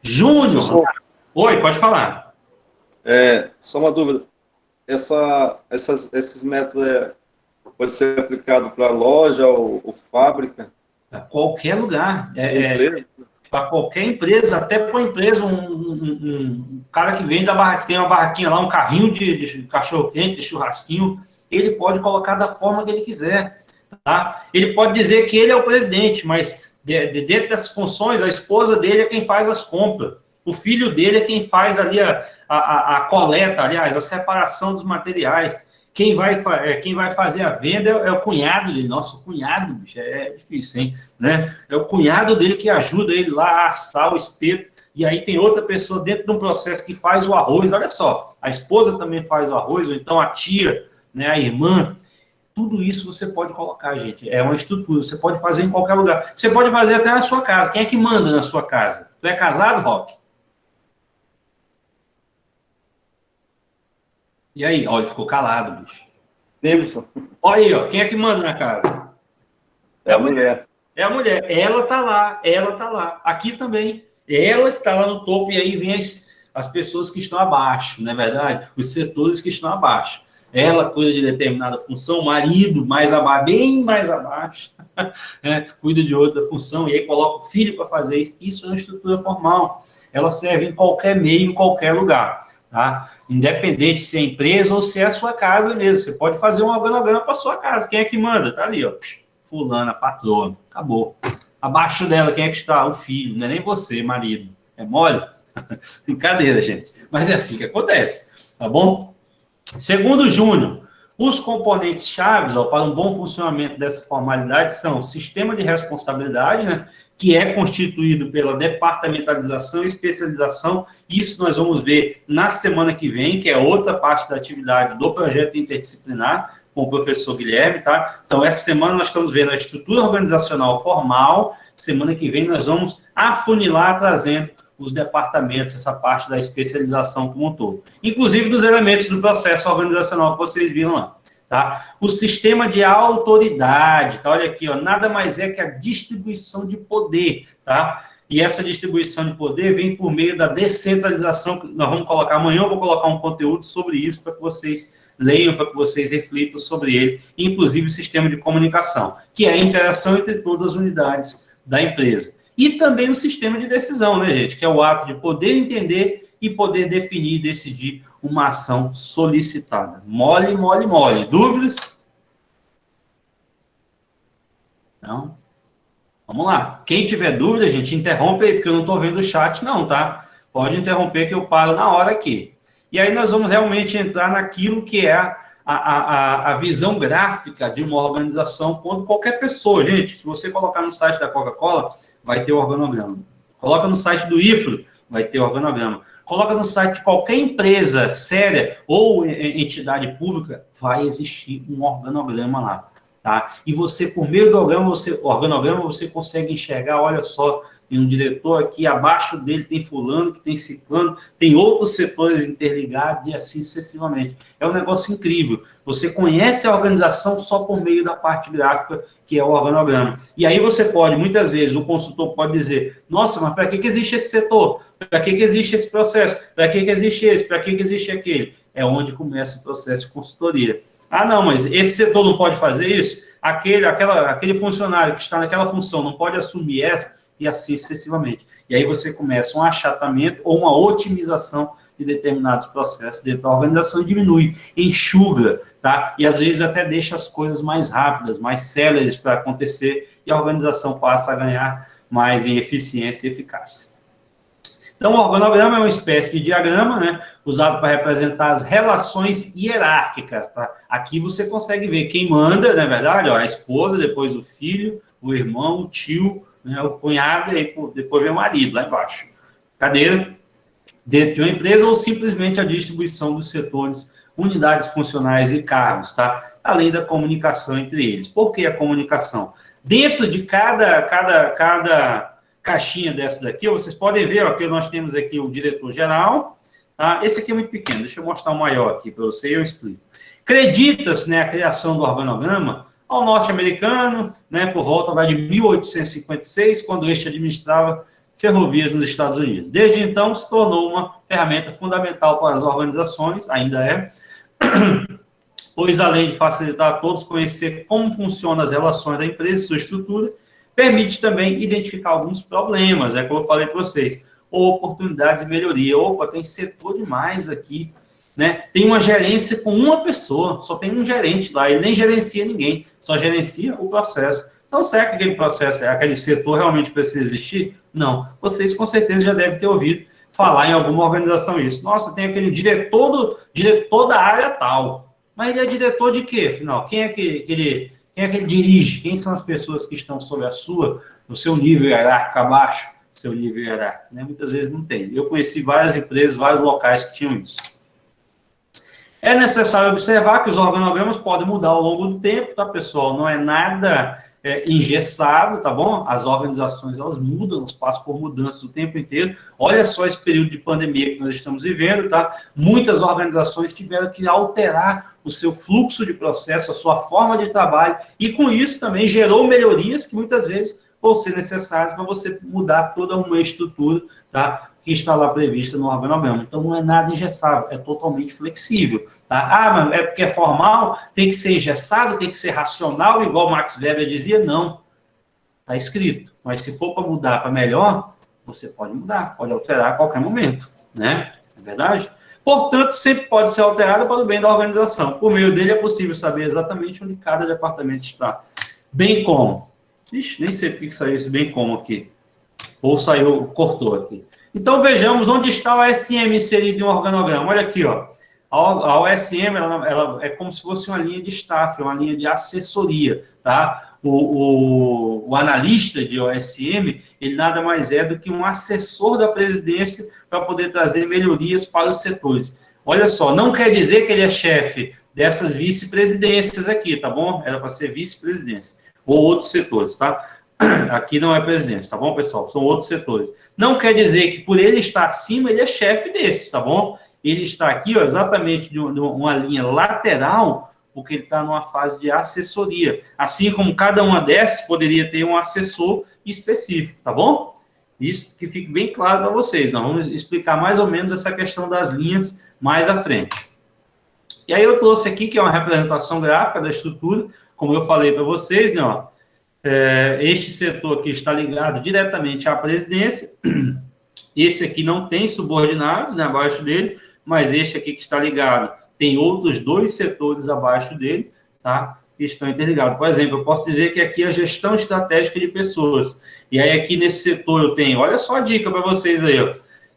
Júnior, oi, pode falar. Só uma dúvida. Esses métodos pode ser aplicado para loja ou fábrica? Para qualquer lugar. Para qualquer empresa, até para uma empresa, um cara que vende que tem uma barraquinha lá, um carrinho de cachorro-quente, de churrasquinho, ele pode colocar da forma que ele quiser, tá? Ele pode dizer que ele é o presidente, mas dentro das funções, a esposa dele é quem faz as compras, o filho dele é quem faz ali a coleta, aliás, a separação dos materiais. Quem vai fazer a venda é o cunhado dele. Nossa, o cunhado, bicho, é difícil, hein? Né? É o cunhado dele que ajuda ele lá a assar o espeto. E aí tem outra pessoa dentro de um processo que faz o arroz. Olha só, a esposa também faz o arroz, ou então a tia, né, a irmã. Tudo isso você pode colocar, gente. É uma estrutura, você pode fazer em qualquer lugar. Você pode fazer até na sua casa. Quem é que manda na sua casa? Tu é casado, Roque? E aí? Olha, ele ficou calado, bicho. Davidson. Olha aí, ó. Quem é que manda na casa? É a mulher. É a mulher. Ela tá lá. Aqui também. Ela que está lá no topo, e aí vem as pessoas que estão abaixo, não é verdade? Os setores que estão abaixo. Ela cuida de determinada função, o marido mais abaixo, bem mais abaixo, né? Cuida de outra função, e aí coloca o filho para fazer isso. Isso é uma estrutura formal. Ela serve em qualquer meio, em qualquer lugar. Tá? Independente se é empresa ou se é a sua casa mesmo. Você pode fazer um organograma para sua casa. Quem é que manda? Tá ali, ó. Fulana, patroa. Acabou. Abaixo dela, quem é que está? O filho. Não é nem você, marido. É mole? Brincadeira, gente. Mas é assim que acontece. Tá bom? Segundo o Júnior, os componentes chaves para um bom funcionamento dessa formalidade são o sistema de responsabilidade, né, que é constituído pela departamentalização e especialização. Isso nós vamos ver na semana que vem, que é outra parte da atividade do projeto interdisciplinar, com o professor Guilherme, tá? Então, essa semana nós estamos vendo a estrutura organizacional formal, semana que vem nós vamos afunilar, trazendo os departamentos, essa parte da especialização como um todo. Inclusive dos elementos do processo organizacional que vocês viram lá. Tá? O sistema de autoridade, tá? Olha aqui, ó, nada mais é que a distribuição de poder, tá? E essa distribuição de poder vem por meio da descentralização, que nós vamos colocar amanhã, eu vou colocar um conteúdo sobre isso para que vocês leiam, para que vocês reflitam sobre ele, inclusive o sistema de comunicação, que é a interação entre todas as unidades da empresa. E também o sistema de decisão, né, gente? Que é o ato de poder entender e poder definir e decidir uma ação solicitada. Mole, mole, mole. Dúvidas? Não? Vamos lá. Quem tiver dúvida, gente, interrompe aí, porque eu não estou vendo o chat, não, tá? Pode interromper que eu paro na hora aqui. E aí nós vamos realmente entrar naquilo que é a visão gráfica de uma organização quando qualquer pessoa, gente, se você colocar no site da Coca-Cola, vai ter organograma. Coloca no site do IFRO, vai ter organograma. Coloca no site de qualquer empresa séria ou entidade pública, vai existir um organograma lá. Tá? E você, por meio do organograma, você consegue enxergar, olha só, tem um diretor aqui, abaixo dele tem fulano, que tem ciclano, tem outros setores interligados e assim sucessivamente. É um negócio incrível. Você conhece a organização só por meio da parte gráfica, que é o organograma. E aí você pode, muitas vezes, o consultor pode dizer, nossa, mas para que existe esse setor? Para que existe esse processo? Para que existe esse? Para que existe aquele? É onde começa o processo de consultoria. Ah, não, mas esse setor não pode fazer isso? Aquele funcionário que está naquela função não pode assumir essa? E assim sucessivamente. E aí você começa um achatamento ou uma otimização de determinados processos dentro da organização e diminui, enxuga, tá? E às vezes até deixa as coisas mais rápidas, mais céleres para acontecer e a organização passa a ganhar mais em eficiência e eficácia. Então, o organograma é uma espécie de diagrama, né, usado para representar as relações hierárquicas, tá? Aqui você consegue ver quem manda, na verdade, ó, a esposa, depois o filho, o irmão, o tio, né, o cunhado, e aí, depois vem o marido, lá embaixo. Cadeira, dentro de uma empresa, ou simplesmente a distribuição dos setores, unidades funcionais e cargos, tá? Além da comunicação entre eles. Por que a comunicação? Dentro de cada caixinha dessa daqui, vocês podem ver, ó, que nós temos aqui o diretor-geral, tá? Esse aqui é muito pequeno, deixa eu mostrar o maior aqui para você e eu explico. Acredita-se, né, a criação do organograma ao norte-americano, né, por volta lá de 1856, quando este administrava ferrovias nos Estados Unidos. Desde então, se tornou uma ferramenta fundamental para as organizações, ainda é, pois além de facilitar a todos conhecer como funcionam as relações da empresa e sua estrutura, permite também identificar alguns problemas, como eu falei para vocês, ou oportunidades de melhoria. Opa, tem setor demais aqui, né? Tem uma gerência com uma pessoa, só tem um gerente lá, ele nem gerencia ninguém, só gerencia o processo. Então, será que aquele processo, aquele setor realmente precisa existir? Não. Vocês, com certeza, já devem ter ouvido falar em alguma organização isso. Nossa, tem aquele diretor da área tal. Mas ele é diretor de quê, afinal? Quem é que ele dirige? Quem são as pessoas que estão sobre o seu nível hierárquico abaixo, seu nível hierárquico? Né? Muitas vezes não tem. Eu conheci várias empresas, vários locais que tinham isso. É necessário observar que os organogramas podem mudar ao longo do tempo, tá, pessoal? Não é nada engessado, tá bom? As organizações, elas mudam, elas passam por mudanças o tempo inteiro. Olha só esse período de pandemia que nós estamos vivendo, tá? Muitas organizações tiveram que alterar o seu fluxo de processo, a sua forma de trabalho, e com isso também gerou melhorias que muitas vezes vão ser necessárias para você mudar toda uma estrutura, tá? Que está lá prevista no organograma. Então, não é nada engessado, é totalmente flexível. Tá? Ah, mas é porque é formal, tem que ser engessado, tem que ser racional, igual Max Weber dizia? Não. Está escrito. Mas se for para mudar para melhor, você pode mudar, pode alterar a qualquer momento. Né? É verdade? Portanto, sempre pode ser alterado para o bem da organização. Por meio dele é possível saber exatamente onde cada departamento está. Bem como. Ixi, nem sei por que saiu esse bem como aqui. Ou saiu, cortou aqui. Então, vejamos onde está o OSM inserido em um organograma. Olha aqui, ó. A OSM ela é como se fosse uma linha de staff, uma linha de assessoria, tá? O analista de OSM, ele nada mais é do que um assessor da presidência para poder trazer melhorias para os setores. Olha só, não quer dizer que ele é chefe dessas vice-presidências aqui, tá bom? Era para ser vice-presidência, ou outros setores, tá? Aqui não é presidência, tá bom, pessoal? São outros setores. Não quer dizer que por ele estar acima, ele é chefe desses, tá bom? Ele está aqui, ó, exatamente de uma linha lateral, porque ele está numa fase de assessoria. Assim como cada uma dessas poderia ter um assessor específico, tá bom? Isso que fique bem claro para vocês. Nós vamos explicar mais ou menos essa questão das linhas mais à frente. E aí eu trouxe aqui, que é uma representação gráfica da estrutura, como eu falei para vocês, né, ó. Este setor aqui está ligado diretamente à presidência. Esse aqui não tem subordinados, né, abaixo dele, mas este aqui que está ligado tem outros dois setores abaixo dele, tá, que estão interligados. Por exemplo, eu posso dizer que aqui é a gestão estratégica de pessoas. E aí aqui nesse setor eu tenho, olha só a dica para vocês aí, ó.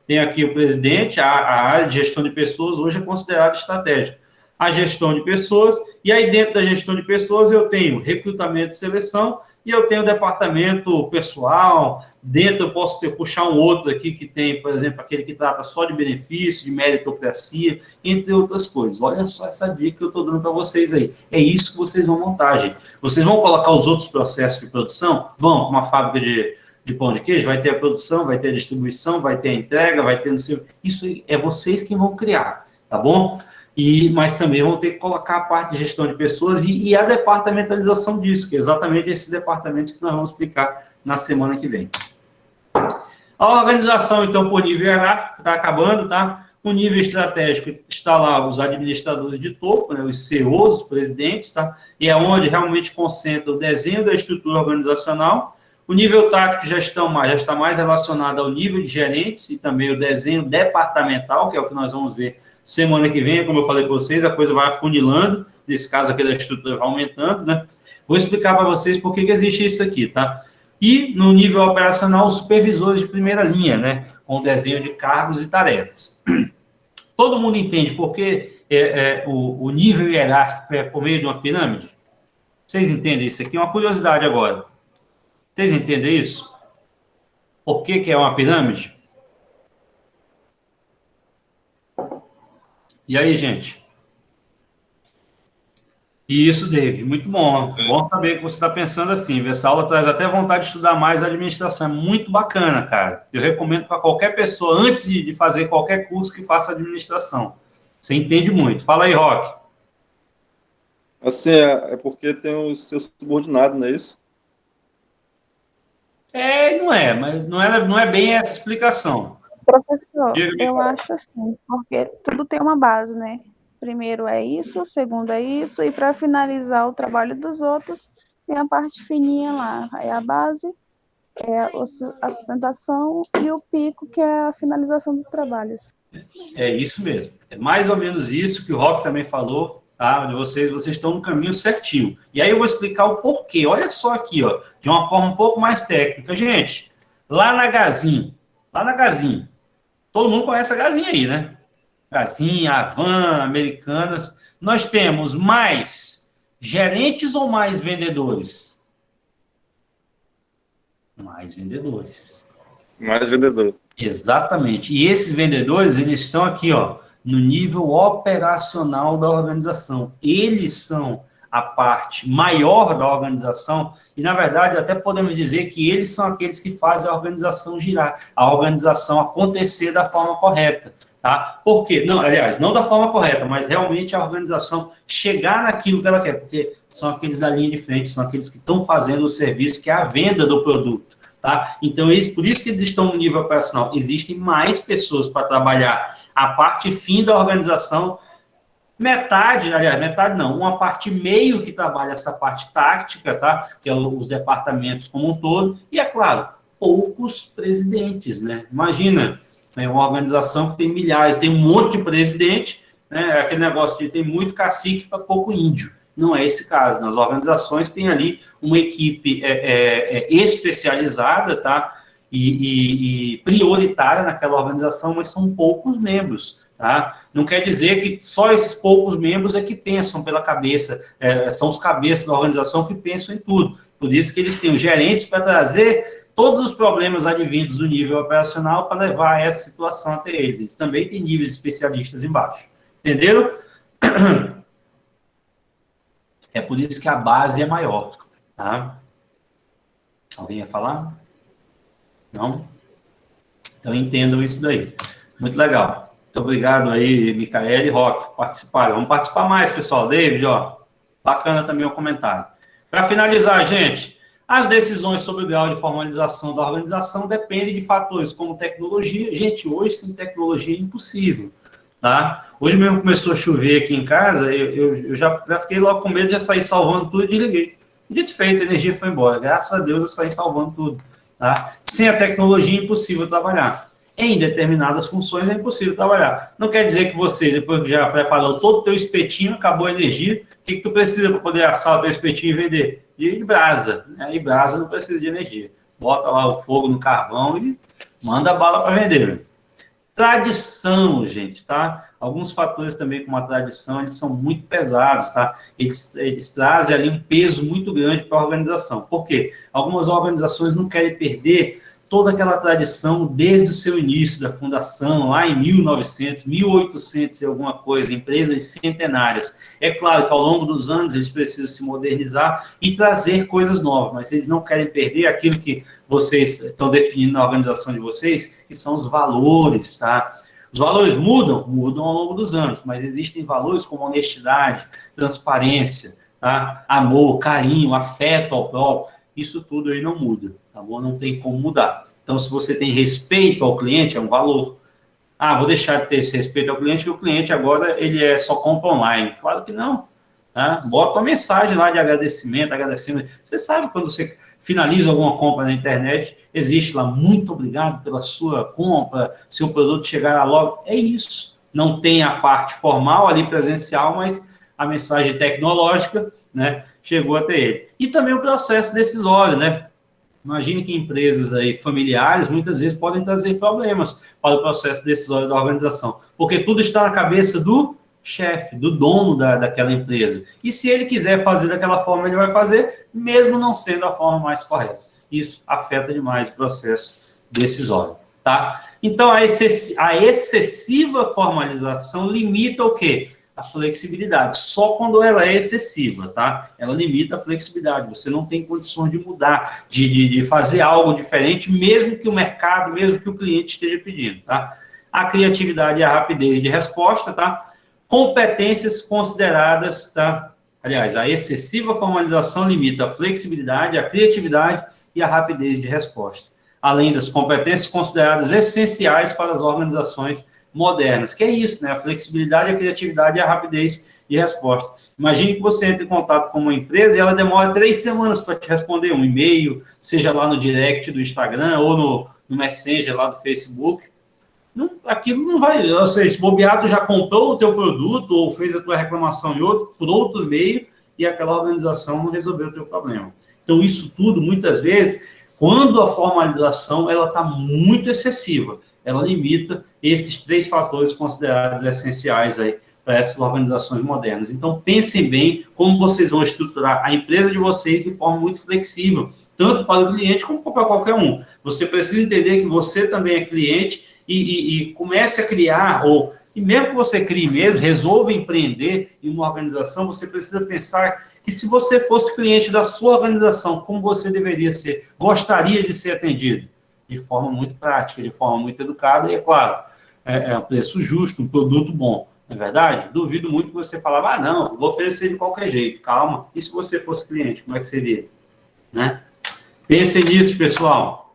Tem aqui o presidente, a área de gestão de pessoas hoje é considerada estratégica. A gestão de pessoas, e aí dentro da gestão de pessoas eu tenho recrutamento e seleção, e eu tenho o departamento pessoal, dentro eu posso puxar um outro aqui que tem, por exemplo, aquele que trata só de benefício, de meritocracia, entre outras coisas. Olha só essa dica que eu estou dando para vocês aí. É isso que vocês vão montar, gente. Vocês vão colocar os outros processos de produção? Vão, uma fábrica de pão de queijo, vai ter a produção, vai ter a distribuição, vai ter a entrega, vai ter... Isso é vocês que vão criar, tá bom? Mas também vão ter que colocar a parte de gestão de pessoas e a departamentalização disso, que é exatamente esses departamentos que nós vamos explicar na semana que vem. A organização, então, por nível hierárquico, está acabando, tá? O nível estratégico está lá os administradores de topo, né, os CEOs, os presidentes, tá? E é onde realmente concentra o desenho da estrutura organizacional. O nível tático já está mais relacionado ao nível de gerentes e também o desenho departamental, que é o que nós vamos ver semana que vem. Como eu falei para vocês, a coisa vai afunilando, nesse caso aqui da estrutura vai aumentando, né? Vou explicar para vocês por que existe isso aqui, tá? E no nível operacional, os supervisores de primeira linha, né? Com o desenho de cargos e tarefas. Todo mundo entende por que o nível hierárquico é por meio de uma pirâmide? Vocês entendem isso aqui? É uma curiosidade agora. Vocês entendem isso? Por que é uma pirâmide? E aí, gente? Isso, David, muito bom. Bom saber que você está pensando assim. Essa aula traz até vontade de estudar mais a administração. É muito bacana, cara. Eu recomendo para qualquer pessoa, antes de fazer qualquer curso, que faça administração. Você entende muito. Fala aí, Roque. Assim, é porque tem os seus subordinados, não é isso? Não é, mas não é bem essa explicação. Professor, Diga-me, eu cara. acho assim, porque tudo tem uma base, né? Primeiro é isso, segundo é isso, e para finalizar o trabalho dos outros, tem a parte fininha lá. Aí a base é a sustentação e o pico, que é a finalização dos trabalhos. É isso mesmo. É mais ou menos isso que o Roque também falou, tá? De vocês estão no caminho certinho. E aí eu vou explicar o porquê. Olha só aqui, ó, de uma forma um pouco mais técnica. Gente, lá na Gazin, todo mundo conhece a Gazin aí, né? Gazin, Avan, Americanas. Nós temos mais gerentes ou mais vendedores? Mais vendedores. Mais vendedor. Exatamente. E esses vendedores, eles estão aqui, ó, no nível operacional da organização. Eles são a parte maior da organização e, na verdade, até podemos dizer que eles são aqueles que fazem a organização girar, a organização acontecer da forma correta, tá? Por quê? Não, aliás, não da forma correta, mas realmente a organização chegar naquilo que ela quer, porque são aqueles da linha de frente, são aqueles que estão fazendo o serviço, que é a venda do produto. Tá? Então, por isso que eles estão no nível operacional. Existem mais pessoas para trabalhar a parte fim da organização. Metade não, uma parte meio que trabalha essa parte tática, tá? Que é os departamentos como um todo. E, é claro, poucos presidentes, né? Imagina, uma organização que tem milhares, tem um monte de presidente, né? Aquele negócio de tem muito cacique para pouco índio. Não é esse caso. Nas organizações tem ali uma equipe especializada, tá? E prioritária naquela organização, mas são poucos membros, tá? Não quer dizer que só esses poucos membros é que pensam pela cabeça, são os cabeças da organização que pensam em tudo. Por isso que eles têm os gerentes para trazer todos os problemas advindos do nível operacional para levar essa situação até eles. Eles também têm níveis especialistas embaixo. Entenderam? É por isso que a base é maior, tá? Alguém ia falar? Não? Então, entendam isso daí. Muito legal. Muito obrigado aí, Micaela e Roque, participaram. Vamos participar mais, pessoal. David, ó, bacana também o comentário. Para finalizar, gente, as decisões sobre o grau de formalização da organização dependem de fatores como tecnologia. Gente, hoje, sem tecnologia, é impossível. Tá? Hoje mesmo começou a chover aqui em casa, eu já fiquei logo com medo de já sair salvando tudo e desliguei. Dito feito, a energia foi embora. Graças a Deus eu saí salvando tudo. Tá? Sem a tecnologia é impossível trabalhar. Em determinadas funções é impossível trabalhar. Não quer dizer que você, depois que já preparou todo o teu espetinho, acabou a energia, o que tu precisa para poder assar o teu espetinho e vender? De brasa. Né? E brasa não precisa de energia. Bota lá o fogo no carvão e manda a bala para vender. Tradição, gente, tá? Alguns fatores também, como a tradição, eles são muito pesados, tá? Eles trazem ali um peso muito grande para a organização. Por quê? Algumas organizações não querem perder toda aquela tradição desde o seu início da fundação, lá em 1900, 1800 e alguma coisa, empresas centenárias. É claro que ao longo dos anos eles precisam se modernizar e trazer coisas novas, mas eles não querem perder aquilo que vocês estão definindo na organização de vocês, que são os valores, tá? Os valores mudam ao longo dos anos, mas existem valores como honestidade, transparência, tá? Amor, carinho, afeto ao próprio. Isso tudo aí não muda, tá bom? Não tem como mudar. Então, se você tem respeito ao cliente, é um valor. Ah, vou deixar de ter esse respeito ao cliente, que o cliente agora ele só compra online. Claro que não. Tá? Bota uma mensagem lá de agradecimento. Você sabe quando você finaliza alguma compra na internet, existe lá, muito obrigado pela sua compra, seu produto chegará logo. É isso. Não tem a parte formal ali presencial, mas a mensagem tecnológica, né, chegou até ele. E também o processo decisório, né? Imagine que empresas aí familiares muitas vezes podem trazer problemas para o processo decisório da organização, porque tudo está na cabeça do chefe, do dono daquela empresa. E se ele quiser fazer daquela forma, ele vai fazer, mesmo não sendo a forma mais correta. Isso afeta demais o processo decisório, tá? Então, a excessiva formalização limita o quê? A flexibilidade, só quando ela é excessiva, tá? Ela limita a flexibilidade, você não tem condições de mudar, de fazer algo diferente, mesmo que o mercado, mesmo que o cliente esteja pedindo, tá? A criatividade e a rapidez de resposta, tá? Competências consideradas, tá? Aliás, a excessiva formalização limita a flexibilidade, a criatividade e a rapidez de resposta, além das competências consideradas essenciais para as organizações modernas, que é isso, né? A flexibilidade, a criatividade e a rapidez de resposta. Imagine que você entre em contato com uma empresa e ela demora 3 semanas para te responder um e-mail, seja lá no direct do Instagram ou no Messenger lá do Facebook. Não, aquilo não vai, ou seja, se bobear, tu já comprou o teu produto ou fez a tua reclamação por outro meio e aquela organização não resolveu o teu problema. Então, isso tudo, muitas vezes, quando a formalização ela está muito excessiva, ela limita esses 3 fatores considerados essenciais aí para essas organizações modernas. Então, pensem bem como vocês vão estruturar a empresa de vocês de forma muito flexível, tanto para o cliente como para qualquer um. Você precisa entender que você também é cliente e comece a criar, e mesmo que você crie mesmo, resolva empreender em uma organização, você precisa pensar que se você fosse cliente da sua organização, como você deveria ser, gostaria de ser atendido? De forma muito prática, de forma muito educada, e é claro, um preço justo, um produto bom, não é verdade? Duvido muito que você falava, não, vou oferecer de qualquer jeito, calma, e se você fosse cliente, como é que seria? Né? Pensem nisso, pessoal.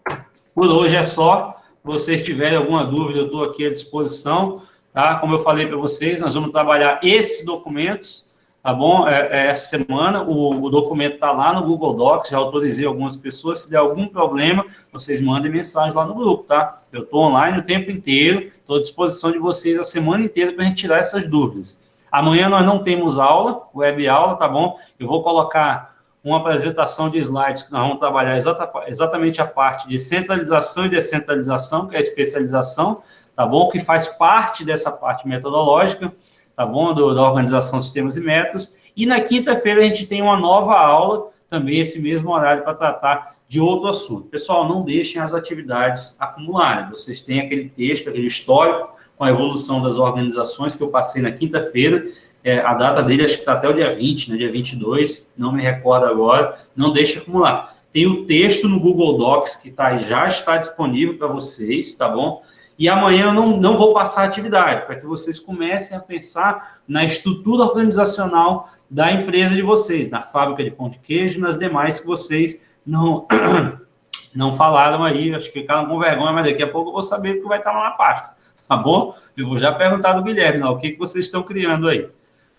Por hoje é só. Se vocês tiverem alguma dúvida, eu estou aqui à disposição, tá? Como eu falei para vocês, nós vamos trabalhar esses documentos, tá bom? Essa semana, o documento está lá no Google Docs, já autorizei algumas pessoas, se der algum problema, vocês mandem mensagem lá no grupo, tá? Eu estou online o tempo inteiro, estou à disposição de vocês a semana inteira para a gente tirar essas dúvidas. Amanhã nós não temos aula, web aula, tá bom? Eu vou colocar uma apresentação de slides que nós vamos trabalhar exatamente a parte de centralização e descentralização, que é a especialização, tá bom? Que faz parte dessa parte metodológica, tá bom? Da organização sistemas e métodos. E na quinta-feira a gente tem uma nova aula, também esse mesmo horário, para tratar de outro assunto. Pessoal, não deixem as atividades acumularem. Vocês têm aquele texto, aquele histórico com a evolução das organizações que eu passei na quinta-feira. A data dele acho que está até o dia 20, né? Dia 22, não me recordo agora. Não deixe acumular. Tem o texto no Google Docs que já está disponível para vocês, tá bom? E amanhã eu não vou passar atividade, para que vocês comecem a pensar na estrutura organizacional da empresa de vocês, na fábrica de pão de queijo, nas demais que vocês não falaram aí, acho que ficaram com vergonha, mas daqui a pouco eu vou saber porque vai estar lá na pasta, tá bom? Eu vou já perguntar do Guilherme, o que vocês estão criando aí.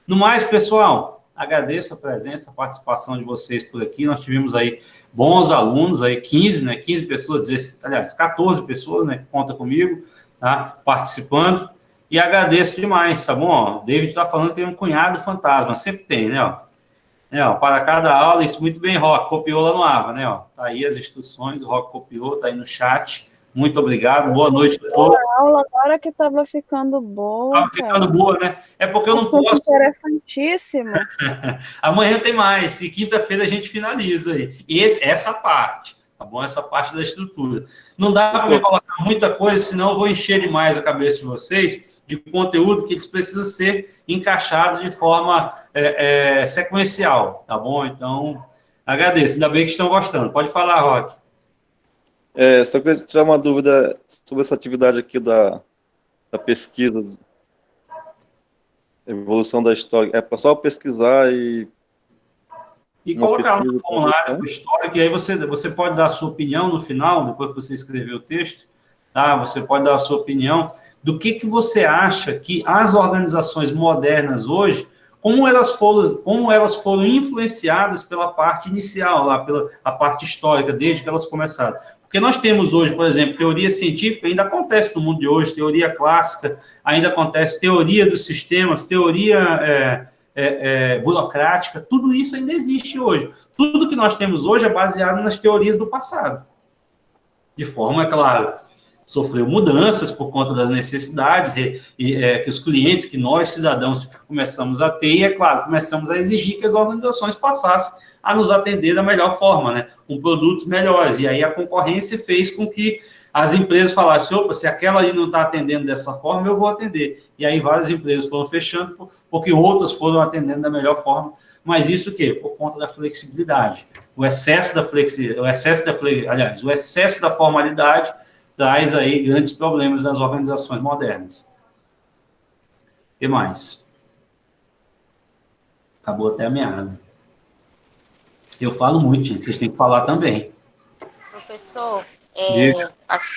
No mais, pessoal, agradeço a presença, a participação de vocês por aqui. Nós tivemos aí bons alunos, aí 15, né? 15 pessoas, 16, aliás, 14 pessoas, né? Que conta comigo, tá? Participando. E agradeço demais, tá bom? O David está falando que tem um cunhado fantasma, sempre tem, né? Para cada aula, isso muito bem, Rock, copiou lá no AVA, né? Tá aí as instruções, o Rock copiou, tá aí no chat. Muito obrigado, boa noite a todos. A aula agora que estava ficando boa. Estava ficando boa, né? É porque eu não posso. Interessantíssimo. Amanhã tem mais, e quinta-feira a gente finaliza aí. Essa parte, tá bom? Essa parte da estrutura. Não dá para me colocar muita coisa, senão eu vou encher demais a cabeça de vocês de conteúdo que eles precisam ser encaixados de forma sequencial, tá bom? Então, agradeço. Ainda bem que estão gostando. Pode falar, Roque. Só queria tirar uma dúvida sobre essa atividade aqui da pesquisa, evolução da história. É só pesquisar e colocar no formulário histórico, e aí você pode dar a sua opinião no final, depois que você escrever o texto, tá? Você pode dar a sua opinião do que você acha que as organizações modernas hoje, como elas foram influenciadas pela parte inicial, lá pela a parte histórica, desde que elas começaram. Porque nós temos hoje, por exemplo, teoria científica, ainda acontece no mundo de hoje, teoria clássica, ainda acontece teoria dos sistemas, teoria burocrática, tudo isso ainda existe hoje. Tudo que nós temos hoje é baseado nas teorias do passado. De forma, é claro, sofreu mudanças por conta das necessidades que os clientes, que nós, cidadãos, começamos a ter, e, é claro, começamos a exigir que as organizações passassem a nos atender da melhor forma, né, com produtos melhores. E aí a concorrência fez com que as empresas falassem, opa, se aquela ali não está atendendo dessa forma, eu vou atender. E aí várias empresas foram fechando, porque outras foram atendendo da melhor forma. Mas isso o quê? Por conta da flexibilidade. O excesso da formalidade traz aí grandes problemas nas organizações modernas. O que mais? Acabou até a minha água. Eu falo muito, gente. Vocês têm que falar também. Professor,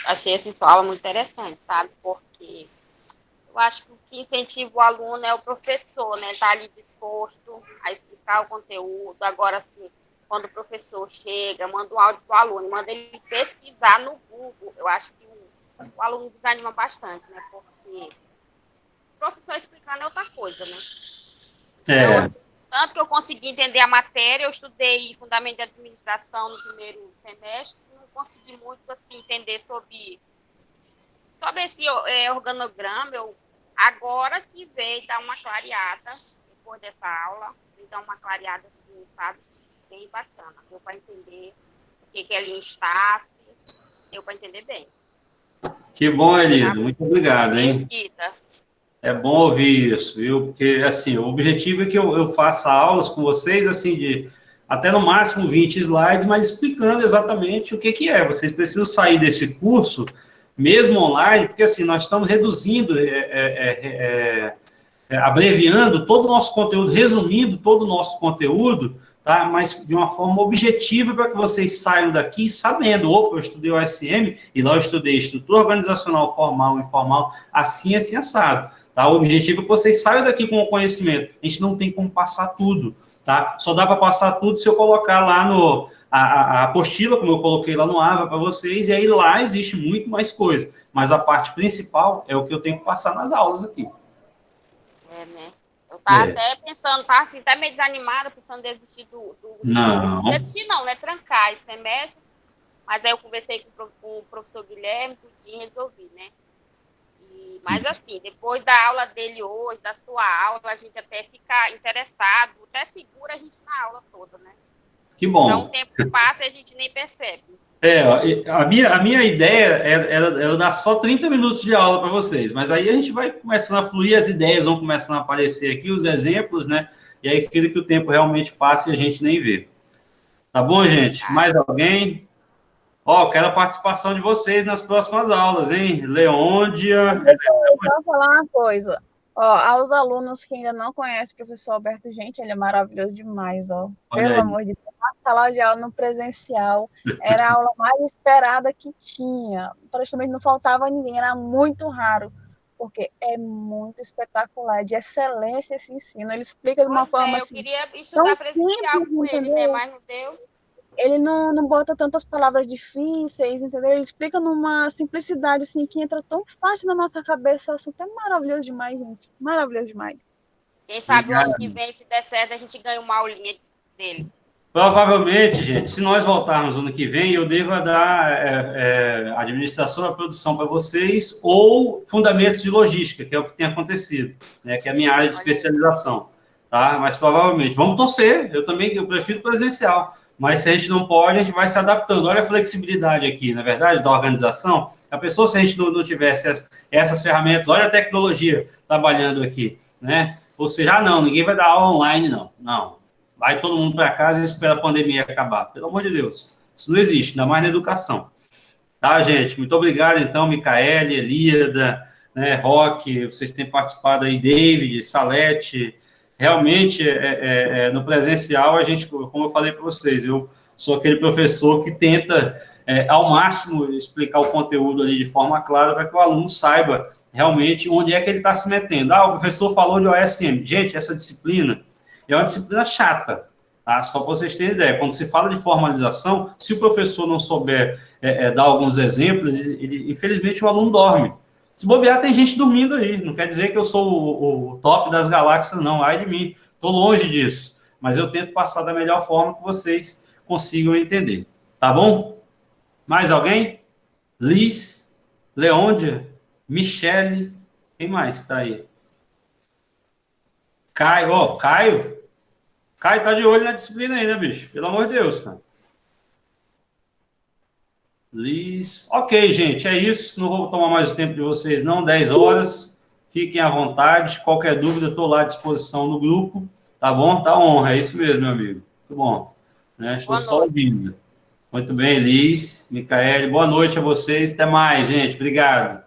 achei essa sua aula muito interessante, sabe? Porque eu acho que o que incentiva o aluno é o professor, né? Ele está ali disposto a explicar o conteúdo. Agora, assim, quando o professor chega, manda um áudio para o aluno, manda ele pesquisar no Google, eu acho que o aluno desanima bastante, né? Porque o professor explicando é outra coisa, né? Então, assim, tanto que eu consegui entender a matéria, eu estudei Fundamento de Administração no primeiro semestre, não consegui muito, assim, entender sobre esse organograma. Agora que veio dar uma clareada, depois dessa aula, veio dar uma clareada, assim, sabe? Bem bacana. Deu para entender o que é linha staff, deu para entender bem. Que bom, Elido. Muito obrigado, hein? Bem-vinda. É bom ouvir isso, viu? Porque, assim, o objetivo é que eu faça aulas com vocês, assim, de até no máximo 20 slides, mas explicando exatamente o que é. Vocês precisam sair desse curso, mesmo online, porque, assim, nós estamos reduzindo, abreviando todo o nosso conteúdo, resumindo todo o nosso conteúdo, tá? Mas de uma forma objetiva para que vocês saiam daqui sabendo, opa, eu estudei o OSM e lá eu estudei estrutura organizacional formal, informal, assim, assado. Tá? O objetivo é que vocês saiam daqui com o conhecimento. A gente não tem como passar tudo, tá? Só dá para passar tudo se eu colocar lá a apostila, como eu coloquei lá no AVA para vocês, e aí lá existe muito mais coisa. Mas a parte principal é o que eu tenho que passar nas aulas aqui. Né? Eu estava até pensando, estava assim, até meio desanimada, pensando em desistir Não. Desistir não, né? Trancar esse semestre. Mas aí eu conversei com o professor Guilherme, tudinho, resolvi, né? Mas assim, depois da aula dele hoje, da sua aula, a gente até fica interessado, até segura a gente na aula toda, né? Que bom. Então o tempo passa e a gente nem percebe. A minha ideia era dar só 30 minutos de aula para vocês, mas aí a gente vai começando a fluir, as ideias vão começando a aparecer aqui, os exemplos, né? E aí fica que o tempo realmente passa e a gente nem vê. Tá bom, gente? Mais alguém? Quero a participação de vocês nas próximas aulas, hein? Leôndia. Eu vou falar uma coisa. Aos alunos que ainda não conhecem o professor Alberto, gente, ele é maravilhoso demais, ó. Pelo amor de Deus. Na sala de aula, no presencial, era a aula mais esperada que tinha. Praticamente não faltava ninguém, era muito raro, porque é muito espetacular, de excelência esse ensino. Ele explica de uma forma assim. Eu queria estudar presencial com ele, né? Mas não deu. Ele não bota tantas palavras difíceis, entendeu? Ele explica numa simplicidade, assim, que entra tão fácil na nossa cabeça. O assunto é maravilhoso demais, gente. Maravilhoso demais. Quem sabe o ano que vem, se der certo, a gente ganha uma aulinha dele. Provavelmente, gente, se nós voltarmos no ano que vem, eu devo dar administração da produção para vocês ou fundamentos de logística, que é o que tem acontecido, né, que é a minha área de especialização. Tá? Mas provavelmente, vamos torcer, eu prefiro presencial, mas se a gente não pode, a gente vai se adaptando. Olha a flexibilidade aqui, na verdade, da organização. A pessoa, se a gente não tivesse essas ferramentas, olha a tecnologia trabalhando aqui, né? Ou seja, não, ninguém vai dar aula online, não. Não. Vai todo mundo para casa e espera a pandemia acabar. Pelo amor de Deus. Isso não existe, ainda mais na educação. Tá, gente? Muito obrigado, então, Micaele, Elíada, né, Roque, vocês têm participado aí, David, Salete. Realmente, no presencial, a gente, como eu falei para vocês, eu sou aquele professor que tenta, ao máximo, explicar o conteúdo ali de forma clara para que o aluno saiba realmente onde é que ele está se metendo. O professor falou de OSM. Gente, essa disciplina é uma disciplina chata. Tá? Só para vocês terem ideia, quando se fala de formalização, se o professor não souber dar alguns exemplos, infelizmente o aluno dorme. Se bobear, tem gente dormindo aí, não quer dizer que eu sou o top das galáxias, não, ai de mim, estou longe disso, mas eu tento passar da melhor forma que vocês consigam entender, tá bom? Mais alguém? Liz, Leôndia, Michele, quem mais está aí? Caio, Caio tá de olho na disciplina aí, né, bicho? Pelo amor de Deus, cara. Liz. Ok, gente, é isso. Não vou tomar mais o tempo de vocês, não. 10 horas. Fiquem à vontade. Qualquer dúvida, estou lá à disposição no grupo. Tá bom? Tá honra. É isso mesmo, meu amigo. Muito bom. Né? Estou só ouvindo. Muito bem, Liz, Micaele. Boa noite a vocês. Até mais, gente. Obrigado.